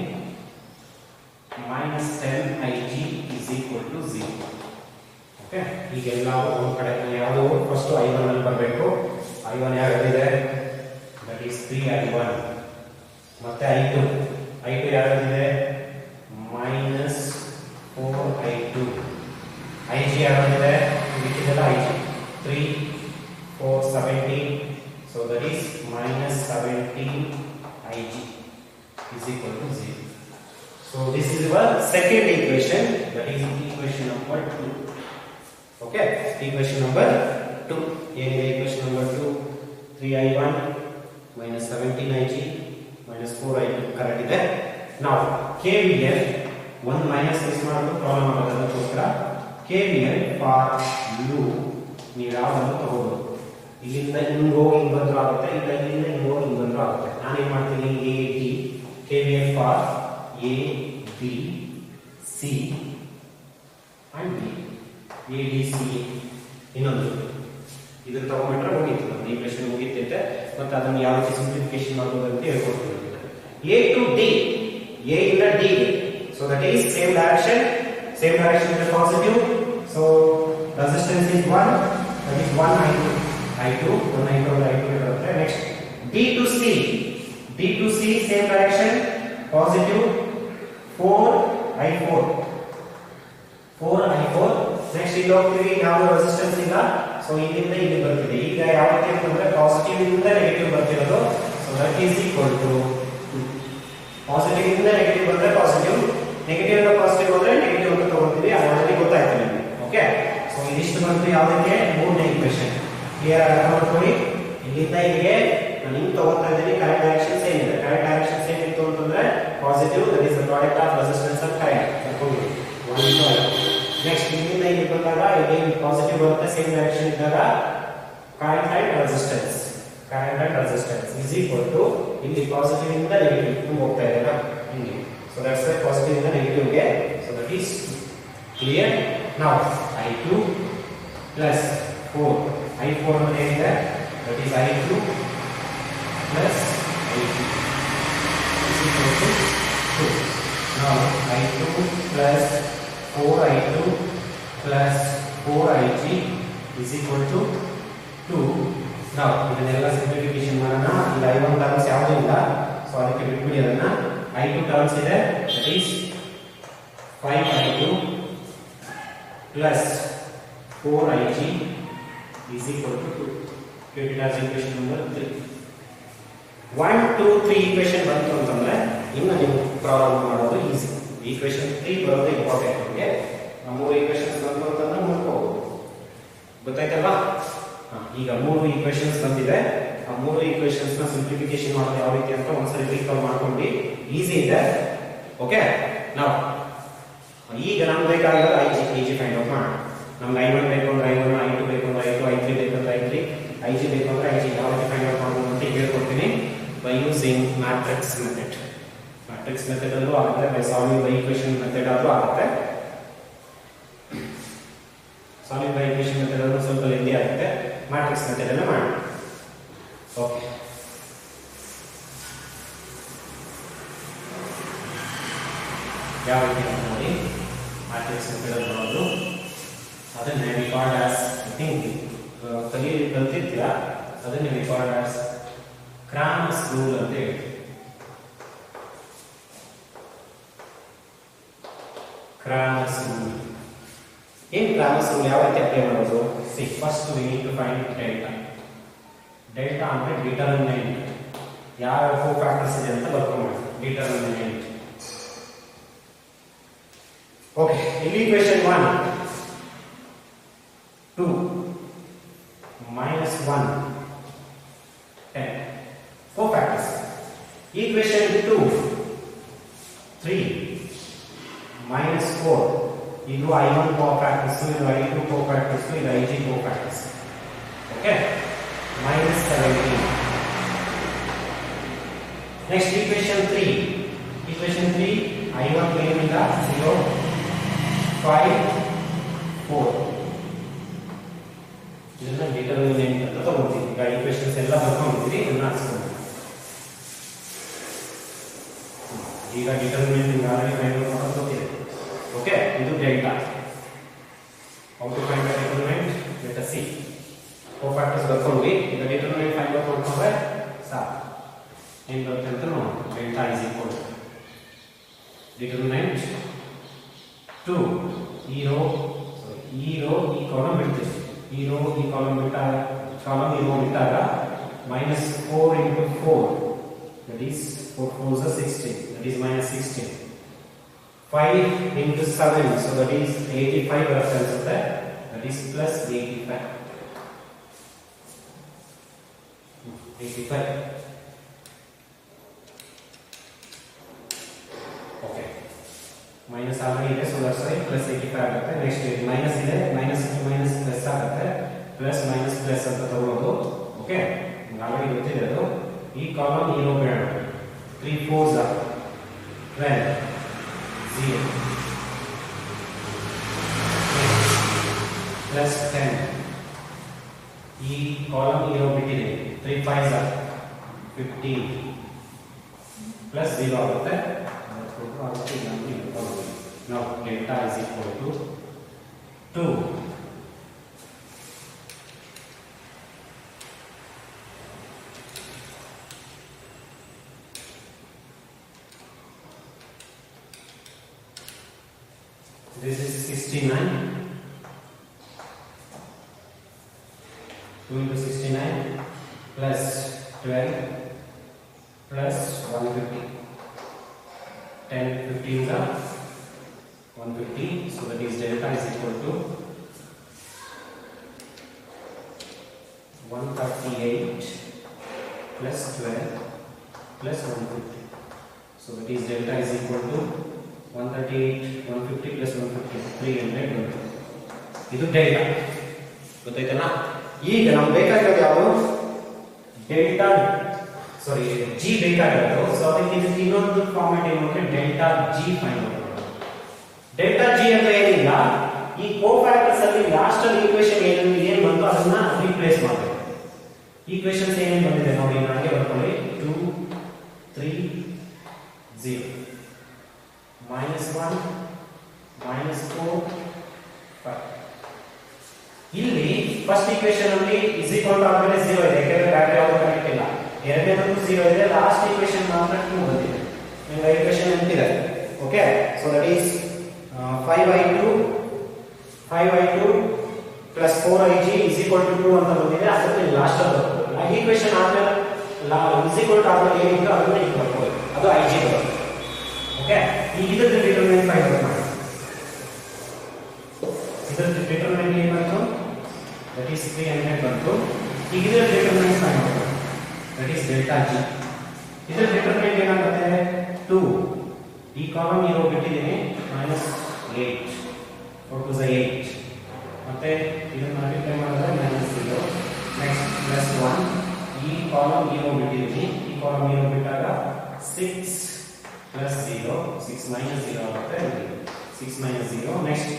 minus 10IG is equal to 0. Okay, ಈಗೆಲ್ಲ ಒಂದು ಕಡೆ ಯಾವುದು ಫಸ್ಟ್ I1 ಅಲ್ಲಿ ಬರಬೇಕು. I1 ಯಾವ್ದಿದೆ? That is 3I1. ಮತ್ತೆ I2 ಯಾವ್ದಿದೆ? minus 4I2. IG ಯಾವ್ದಿದೆ? ಇದೆಲ್ಲ IG 3 4 17. So that is minus 17IG is equal to 0. So this is our second equation, that is equation number 2. Okay, equation number 2. Equation number 2, 3I1 minus 17IG minus 4I2 correct ಇದೆ. Now KVL ಒಂದು minus miss ಮಾಡೋದು problem ಆಗುತ್ತೆ. ಅದಕ್ಕೋಸ್ಕರ KVL for loop ನೀವು ಯಾವ್ದನ್ನು ತಗೋಬಹುದು. ಇಲ್ಲಿಂದ ಹಿಂಗ್ ಹೋಗಿ ಹಿಂಗ್ ಬಂದ್ರು ಆಗುತ್ತೆ, ಇಲ್ಲಿಂದ ಹಿಂಗ್ ಹೋಗಿ ಹಿಂಗ್ ಬಂದ್ರು ಆಗುತ್ತೆ. ನಾನೇನ್ ಮಾಡ್ತೀನಿ, A D KVL for A B C and B, A D C ಇನ್ನೊಂದು ಇದನ್ನ ತಗೊಂಡ್ಬಿಟ್ರೆ ಮುಗೀತು, ನಮ್ಮ ಈಕ್ವೇಷನ್ ಮುಗೀತೈತೆ. ಮತ್ತೆ ಅದನ್ನು ಯಾವ ರೀತಿ ಸಿಂಪ್ಲಿಫಿಕೇಶನ್ ಮಾಡೋದು ಅಂತ ಹೇಳ್ಕೊಡ್ತೀನಿ. ಎ ಟು ಡಿ, ಎ ಇಂದ D, so that is same direction is positive, so resistance is 1, that is 1 I2 ಇರುತ್ತೆ. Next D to C same direction, positive 4I4. Next ಇಲ್ಲಿ ಹೋಗ್ತೀವಿ, ಯಾವ ರೆಸಿಸ್ಟೆನ್ಸ್ ಇಲ್ಲ, ಸೊ ಇಲ್ಲಿಂದ ಇಲ್ಲಿ ಬರ್ತಿದೆ. ಈಗ ಯಾವತ್ತೆ ಅಂತಂದ್ರೆ ಪಾಸಿಟಿವ್ ಇಂದ ನೆಗೆಟಿವ್ ಬರ್ತಿರೋದು, so that is equal to positive ಇಂದ ನೆಗೆಟಿವ್ ಬಂದ್ರೆ ಪಾಸಿಟಿವ್, ನೆಗೆಟಿವ್ ಇಂದ ಪಾಸಿಟಿವ್ ಹೋದ್ರೆ ನೆಗೆಟಿವ್ ಅಂತ ತಗೊಳ್ತೀವಿ. ಅದು ಆಲ್ರೆಡಿ ಗೊತ್ತಾಯ್ತು ನಿಮಗೆ. ಓಕೆ, ಸೊ ಇದಿಷ್ಟು ಬಂತು ಯಾವುದಕ್ಕೆ, ಮೂರನೇ ಈಕ್ವೇಷನ್. ಕ್ಲಿಯರ್ ಆಗಿ ಅರ್ಥ ಮಾಡ್ಕೊಳ್ಳಿ. ಇಲ್ಲಿಂದ ಇಲ್ಲಿಗೆ ನಾನು ಹಿಂಗ್ ತಗೋತಾ ಇದ್ದೀನಿ, ಕರೆಂಟ್ ಡೈರೆಕ್ಷನ್ ಸೇಮ್ ಇದೆ. ಕರೆಂಟ್ ಡೈರೆಕ್ಷನ್ ಸೇಮ್ ಇತ್ತು ಅಂತಂದ್ರೆ positive, that is the product of resistance and current. Next ಇಲ್ಲಿಂದ ಇಲ್ಲಿ ಬಂದಾಗ ಇಲ್ಲಿ ಪಾಸಿಟಿವ್ ಬರುತ್ತೆ, ಸೇಮ್ ಡೈರೆಕ್ಷನ್ ಇದ್ದಾಗ current and resistance is equal to ಇಲ್ಲಿ ಪಾಸಿಟಿವ್ ಇಂದ ನೆಗೆಟಿವ್ ಹೋಗ್ತಾ ಇದೆ ಹಿಂಗೆ. So that's why positive is the negative ಗೆ, so that is clear. Now I2 plus 4, I4 ಅಂದ್ರೆ ಏನಿದೆ, that is I2 plus I3 is equal to 2. Now I2 plus 4I2 plus 4I3 is equal to 2. Now ಇದನ್ನೆಲ್ಲ simplification ಮಾಡೋಣ. ಇಲ್ಲಿ I1 terms ಯಾವುದೂ ಇಲ್ಲ, so ಅದಕ್ಕೆ ಬಿಟ್ಬಿಡಿ ಅದನ್ನ. I2 terms ಇದೆ, that is 5I2 plus 4I3 is equal to 2. Get it as equation number 3. 1, 2, 3 equation ಬಂತು ಅಂತಂದ್ರೆ ಇನ್ನು ನೀವು ಪ್ರಾಬ್ಲಮ್ ಮಾಡೋದು ಈಸಿ. ಈಕ್ವೇಷನ್ 3 ಬರೋದು ಇಂಪಾರ್ಟೆಂಟ್. ನಿಮಗೆ ಮೂರು ಈಕ್ವೇಷನ್ಸ್ ಬಂತು ಅಂತಂದ್ರೆ ನೋಡ್ಕೋಬಹುದು, ಗೊತ್ತಾಯ್ತಲ್ವಾ? ಈಗ ಮೂರು ಈಕ್ವೇಷನ್ಸ್ ಬಂದಿದೆ. ಆ ಮೂರು ಈಕ್ವೇಷನ್ಸ್ ನ ಸಿಂಪ್ಲಿಫಿಕೇಶನ್ ಮಾಡೋದು ಯಾವ ರೀತಿ ಅಂತ ಒಂದ್ಸರಿ ರೀಕಾಲ್ ಮಾಡ್ಕೊಂಡು ಈಸಿ ಇದೆ. ಓಕೆ, ನಾವು ಈಗ ನಮ್ಗೆ ಬೇಕಾಗಿರೋದು ಐಜಿ ಫೈಂಡ್ ಔಟ್ ಮಾಡೋಣ. ನಮ್ಗೆ I1 ಬೇಕು ಅಂದ್ರೆ I1, I2 ಬೇಕು ಅಂದ್ರೆ I2, I3 ಬೇಕು ಅಂದ್ರೆ I3, IG ಬೇಕು ಅಂದ್ರೆ IG. ಯಾವ ರೀತಿ ಫೈಂಡ್ ಔಟ್ ಮಾಡೋದು ಅಂತ ಹೇಳ್ಕೊಡ್ತೀನಿ. By using matrix method. Matrix method ಅಲ್ಲೂ ಆಗುತ್ತೆ, by solving by equation method ಆದ್ರೂ ಆಗುತ್ತೆ. ಸಾಲ್ವಿಂಗ್ ಬೈ ಈಕ್ವೇಷನ್ ಮೆಥಡ್ ಅಲ್ಲೂ ಸ್ವಲ್ಪ ಲೆಂದಿ ಆಗುತ್ತೆ, ಮ್ಯಾಟ್ರಿಕ್ಸ್ ಮೆಥಡ್ ಅನ್ನ ಮಾಡೋಣ. ಓಕೆ, ಯಾವ ರೀತಿ ನೋಡಿ ಮ್ಯಾಟ್ರಿಕ್ಸ್ ಮೆಥಡ್ ಮಾಡೋದು ಅದನ್ನೇ ರಿಕಾರ್ಡ್ ಆಸ್, ಐ ಥಿಂಕ್ ಕಲಿತಿರ್ತೀರಾ, ಅದನ್ನೇ ರಿಕಾರ್ಡ್ ಆಸ್ ಕ್ರಾಮರ್ಸ್ ರೂಲ್ ಅಂತ ಹೇಳಿ. ಕ್ರಾಮರ್ಸ್ ರೂಲ್ ಏನ್? ಕ್ರಾಮರ್ಸ್ ರೂಲ್ ಯಾವ ರೀತಿ ಅಪ್ಲೈ ಮಾಡೋದು? See, first we need to find delta. Delta ಅಂದ್ರೆ ಡಿಟರ್ಮಿನೆಂಟ್, ಯಾವ ಫೋರ್ ಫ್ಯಾಕ್ಟರ್ಸ್ ಇದೆ ಅಂತ ಬರ್ಕೊಂಡು ಡಿಟರ್ಮಿನೆಂಟ್. ಓಕೆ, ಇಲ್ಲಿ equation 1 2 minus 1 10, four factors. Equation 2 3 minus 4, ಇದು I1 four factors, ಇದು I2 four factors, ಇದು IG four factors. Okay, minus 17. Next equation 3 I1 ಮೇಲಿಂದ 0 5 4, ಇದನ್ನ ಡಿಟರ್ಮಿನೆಂಟ್ ಅಂತ ತಗೊಳ್ತೀವಿ. ಈಗ ಈಕ್ವೇಷನ್ಸ್ ಎಲ್ಲ ಬರ್ಕೊಂಡಿದ್ದೀವಿ, ಇದನ್ನ ಹಾಕ್ಸ್ಕೊಂಡು ಈಗ ಡಿಟರ್ಮಿನೆಂಟ್ ಆಲ್ರೆಡಿ ಫೈಂಡ್ ಔಟ್ ಮಾಡೋದು ಗೊತ್ತಿದೆ. ಓಕೆ, ಇದು delta. How to find the determinant? Let us see. Four factors ಬರ್ಕೊಂಡ್ವಿ, ಈಗ ಡಿಟರ್ಮಿನೆಂಟ್ ಫೈಂಡ್ ಔಟ್ ಮಾಡ್ಕೊಂಡ್ರೆ ಸಾಕು. ಏನು ಬರುತ್ತೆ ಅಂತ ನೋಡಿ. ಡೆಲ್ಟಾ ಇಸ್ ಈಕ್ವಲ್ ಡಿಟರ್ಮಿನೆಂಟ್ 2 ಈ ರೋ ಈ ಕಾಲಮ್ ಬಿಡ್ತೀವಿ, ಈ ರೋ ಈ ಕಾಲಮ್ ಬಿಟ್ಟಾಗ minus 4 into 4, that is 4 4s are 16, that is minus 16. 5 into 7, so that is 85 reference of that is plus 85. Okay, minus already ಇದೆ, ಸೊ ದಟ್ಸ್ ವೈ ಪ್ಲಸ್ 85 ಆಗುತ್ತೆ. Next minus ಇದೆ, minus into minus plus ಆಗುತ್ತೆ, plus minus plus ಅಂತ ತಗೊಳ್ಳೋದು. Okay, already ಗೊತ್ತಿದೆ ಅದು. ಈ column ಈ ರೋ ಬೇಡ. 3 4s are 12 0 ಪ್ಲಸ್ 10. ಈ ಕಾಲಮ್ ಈ ರೋ ಬಿಟ್ಟಿದೆ. 3 5s are 15 ಪ್ಲಸ್ 0 ಆಗುತ್ತೆ. Now delta is equal to 2. This is 69. 2 into 69 plus 12 plus 150. 10 15 are 150, so that is delta is equal to 138 plus 12 plus 150, so that is delta is equal to 138 150 plus 150 300. ಇದು delta ಗೊತ್ತಾಯ್ತಲ್ಲ. ಈಗ ನಮ್ಗೆ ಬೇಕಾಗಿರೋದು ಯಾವುದು? Delta, ಸಾರಿ G ಬೇಕಾಗಿರೋದು. So ಅದಕ್ಕೆ ಇನ್ನೊಂದು format ಏನು ಅಂದ್ರೆ ಡೆಲ್ಟಾ ಜಿ ಫೈಂಡ್ ಮಾಡೋದು. ಡೆಲ್ಟಾ ಜಿ ಅಂತ ಏನಿಲ್ಲ, ಈ ಕೋಫ್ಯಾಕ್ಟರ್ಸ್ ಅಲ್ಲಿ ಲಾಸ್ಟ್ ಅಲ್ಲಿ ಈಕ್ವೇಷನ್ ಏನು ಬಂತು ಅದನ್ನ ರಿಪ್ಲೇಸ್ ಮಾಡಬೇಕು. ಈಕ್ವೇಷನ್ಸ್ ಏನೇನು ಬಂದಿದೆ ನೋಡಿ, ನನಗೆ ಬರ್ಕೊಳ್ಳಿ. 2 3 0 -1 -4 5. ಇಲ್ಲಿ ಫಸ್ಟ್ ಈಕ್ವೇಷನ್ ಅಲ್ಲಿ ಇಸ್ ಈಕ್ವಲ್ ಟು ಆದ್ಮೇಲೆ 0 ಇದೆ, ಯಾಕಂದ್ರೆ ಬ್ಯಾಟರಿ ಯಾವುದು ಕನೆಕ್ಟ್ ಇಲ್ಲ. ಎರಡನೇದು 0 ಇದೆ, ಲಾಸ್ಟ್ ಈಕ್ವೇಷನ್ ಮಾತ್ರ 2 ಬಂದಿದೆ. ನಿಮಗೆ ಈಕ್ವೇಷನ್ ನೆನಪಿದೆ. Okay, so that is 5i2 plus 4ig is equal to 2 ಅಂತ ಬಂದಿದೆ. ಅದಕ್ಕೆ ಲಾಸ್ಟ್ ಅಲ್ಲಿ ಬರ್ತದೆ. ಆ ಈಕ್ವೇಷನ್ ಆದ್ಮೇಲೆ is equal to ಆದ್ಮೇಲೆ ಏನಿದೆ ಅದನ್ನ ಇಲ್ಲಿ ಬರ್ಕೊಳ್ಳಿ, ಅದು ig ಬರುತ್ತೆ. ಓಕೆ, ಈಗ ಇದರ ಡಿಟರ್ಮಿನೆಂಟ್ ಫೈಂಡ್ ಮಾಡಿ. ಇದರ ಡಿಟರ್ಮಿನೆಂಟ್ ಏನು ಬಂತು? ದಟ್ ಈಸ್ 300 ಬಂತು. ಈಗ ಇದರ ಡಿಟರ್ಮಿನೆಂಟ್ ಫೈಂಡ್ ಮಾಡಿ. That is delta G. ಇದರ ಡಿಟರ್ಮಿನೆಂಟ್ ಏನಾಗುತ್ತೆ? 2. ಈ ಕಾಲಮ್ ಇರೋ ಬಿಟ್ಟಿದ್ದೀನಿ -8 4 to 8, ಮತ್ತೆ ಇದನ್ನು ಮಲ್ಟಿಪ್ಲೈ ಮಾಡಿದ್ರೆ -0, ನೆಕ್ಸ್ಟ್ +1. ಈ ಕಾಲಮ್ ಇರೋ ಬಿಟ್ಟಿದ್ದೀನಿ, ಈ ಕಾಲಮ್ ಇರೋ ಬಿಟ್ಟಾಗ 6 + 0 6 - 0 ಆಗುತ್ತೆ. 6 - 0, ನೆಕ್ಸ್ಟ್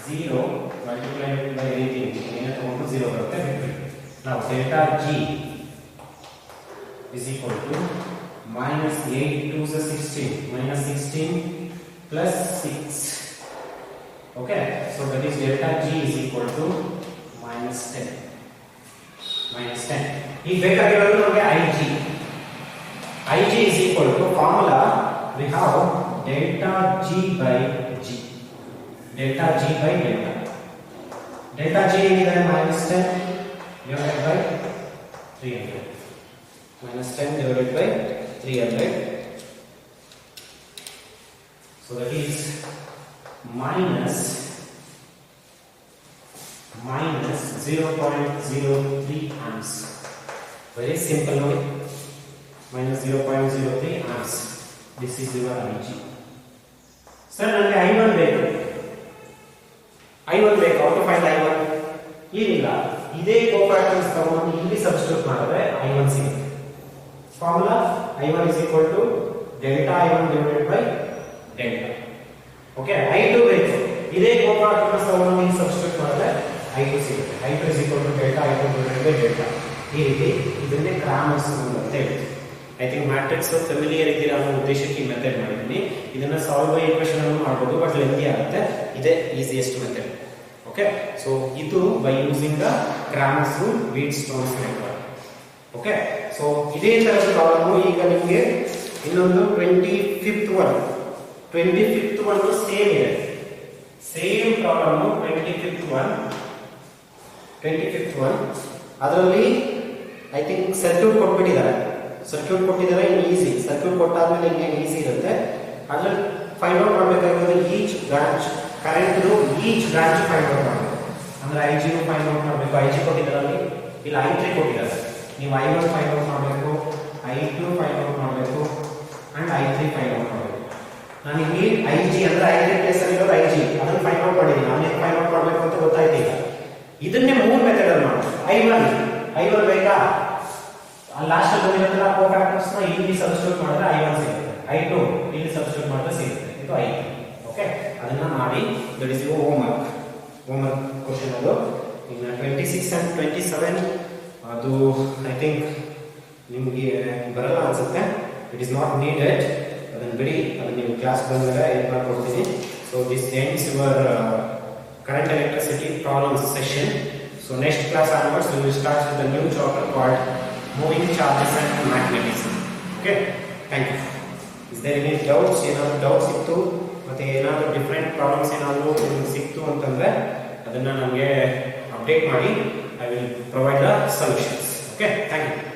0 ಮಲ್ಟಿಪ್ಲೈ ಬೈ ಎನಿಥಿಂಗ್ ಏನೇ ತಗೊಂಡು 0 ಬರುತ್ತೆ. ನಾವು delta G is equal to -8 2 is 16 -16 plus 6. Okay, so that is delta G is equal to -10. ಈಗ ಬೇಕಾಗಿರೋದು ನಮಗೆ IG is equal to formula we have delta G by G. Delta G by delta. Delta G is -10 divided by 300. -10 divided by 300. So that is minus 0.03 amps. Very simple no? Minus 0.03 amps. This is your IG. Sir, ನನಗೆ I1 ಬೇಕು. How to find I1? ಏನಿಲ್ಲ, ಇದೇ cofactors ತಗೊಂಡು ಇಲ್ಲಿ substitute ಮಾಡಿದ್ರೆ I1 ಸಿಗುತ್ತೆ. Formula I1 is equal to delta I1 divided by delta. Okay, I2 ಬೇಕು, ಇದೇ ಕೋಫ್ಯಾಕ್ಟರ್ಸ್ ತಗೊಂಡು ಇಲ್ಲಿ ಸಬ್ಸ್ಟಿಟ್ಯೂಟ್ ಮಾಡಿದ್ರೆ I2 ಸಿಗುತ್ತೆ. I2 is equal to delta I2 divided by delta. ಈ ರೀತಿ ಇದನ್ನೇ ಕ್ರಾಮರ್ಸ್ ರೂಲ್ ಅಂತ ಹೇಳ್ತೀವಿ. ಐ ಥಿಂಕ್ ಮ್ಯಾಟ್ರಿಕ್ಸ್ ಫೆಮಿಲಿಯರ್ ಇದ್ದೀರಾ ಅನ್ನೋ ಉದ್ದೇಶಕ್ಕೆ ಈ ಮೆಥಡ್ ಮಾಡಿದ್ದೀನಿ. ಇದನ್ನ ಸಾಲ್ವ್ ಬೈ ಈಕ್ವೇಷನ್ ಅನ್ನು ಮಾಡಬಹುದು, ಬಟ್ ಲೆಂಥಿ ಆಗುತ್ತೆ. ಇದೇ ಈಸಿಯೆಸ್ಟ್ ಮೆಥಡ್. ಓಕೆ, ಸೊ ಇದು by using the Cramer's rule Wheatstone's method. Okay, so ಇದೇ ತರದ ಪ್ರಾಬ್ಲಮ್ ಈಗ ನಿಮಗೆ ಇನ್ನೊಂದು 25th one ಸೇಮ್ ಇದೆ. ಸೇಮ್ ಪ್ರಾಬ್ಲಮ್ 25th one ಅದರಲ್ಲಿ ಐ ಥಿಂಕ್ ಸರ್ಕ್ಯೂಟ್ ಕೊಟ್ಟಿದ್ದಾರೆ. ಈಸಿ ಸರ್ಕ್ಯೂಟ್ ಕೊಟ್ಟಾದ್ಮೇಲೆ ಹಿಂಗೆ ಈಸಿ ಇರುತ್ತೆ. ಅದ್ರಲ್ಲಿ ಫೈಂಡ್ ಔಟ್ ಮಾಡಬೇಕಾಗಿರೋದು ಈಚ್ ಬ್ರಾಂಚ್ ಕರೆಂಟ್ದು ಈಚ್ ಬ್ರಾಂಚ್ ಫೈಂಡ್ ಔಟ್ ಮಾಡಬೇಕು. ಅಂದ್ರೆ IG ಫೈಂಡ್ ಔಟ್ ಮಾಡಬೇಕು. IG ಕೊಟ್ಟಿದ್ದಾರೆ, ಇಲ್ಲಿ I3 ಕೊಟ್ಟಿದ್ದಾರೆ. ನೀವು I1 ಫೈಂಡ್ ಔಟ್ ಮಾಡಬೇಕು, I2 ಫೈಂಡ್ ಔಟ್ ಮಾಡಬೇಕು, ಅಂಡ್ I3 ಫೈಂಡ್ ಔಟ್ ಮಾಡಬೇಕು. ನಾನು ಇಲ್ಲಿ IG ಅಂದ್ರೆ ಐದನೇ ಪ್ಲೇಸ್ ಅಲ್ಲಿ ಇರೋದು IG ಅದನ್ನ ಫೈಂಡ್ ಔಟ್ ಮಾಡಿದ್ದೀನಿ. ನಾನು ಫೈಂಡ್ ಔಟ್ ಮಾಡಬೇಕು ಅಂತ ಗೊತ್ತಾಯ್ತು. ಈಗ ಇದನ್ನೇ ಮೂರು ಮೆಥಡ್ ಅಲ್ಲಿ ಮಾಡಿ. I1 ಬೇಕಾ, ಲಾಸ್ಟ್ ಅಲ್ಲಿ ಬಂದಿರೋದನ್ನ ಕೋಫ್ಯಾಕ್ಟರ್ಸ್ ನ ಇಲ್ಲಿ ಸಬ್ಸ್ಟಿಟ್ಯೂಟ್ ಮಾಡಿದ್ರೆ I1 ಸಿಗುತ್ತೆ, I2 ಇಲ್ಲಿ ಸಬ್ಸ್ಟಿಟ್ಯೂಟ್ ಮಾಡಿದ್ರೆ ಸಿಗುತ್ತೆ, ಇದು I3. ಓಕೆ, ಅದನ್ನ ಮಾಡಿ. That is your homework question. ಅದು ಇನ್ನು 26 and 27 ಅದು ಐ ಥಿಂಕ್ ನಿಮಗೆ ಬರಲ್ಲ ಅನ್ಸುತ್ತೆ. ಇಟ್ ಇಸ್ ನಾಟ್ ನೀಡೆಡ್, ಅದನ್ನ ಬಿಡಿ, ಅದನ್ನ ನೀವು ಕ್ಲಾಸ್ ಬಂದಾಗ ಏನು ಮಾಡ್ಕೊಡ್ತೀನಿ. So this ends your current electricity problems session. So next class onwards we will start with the new chapter called moving charges and magnetism. Okay, thank you. Is there any doubts? ಏನಾದರೂ doubts ಇತ್ತು ಮತ್ತೆ ಏನಾದರೂ different problems ಏನಾದರೂ ಸಿಕ್ತು ಅಂತಂದ್ರೆ ಅದನ್ನ ನಮಗೆ update ಮಾಡಿ. I will provide the solutions. Okay, thank you.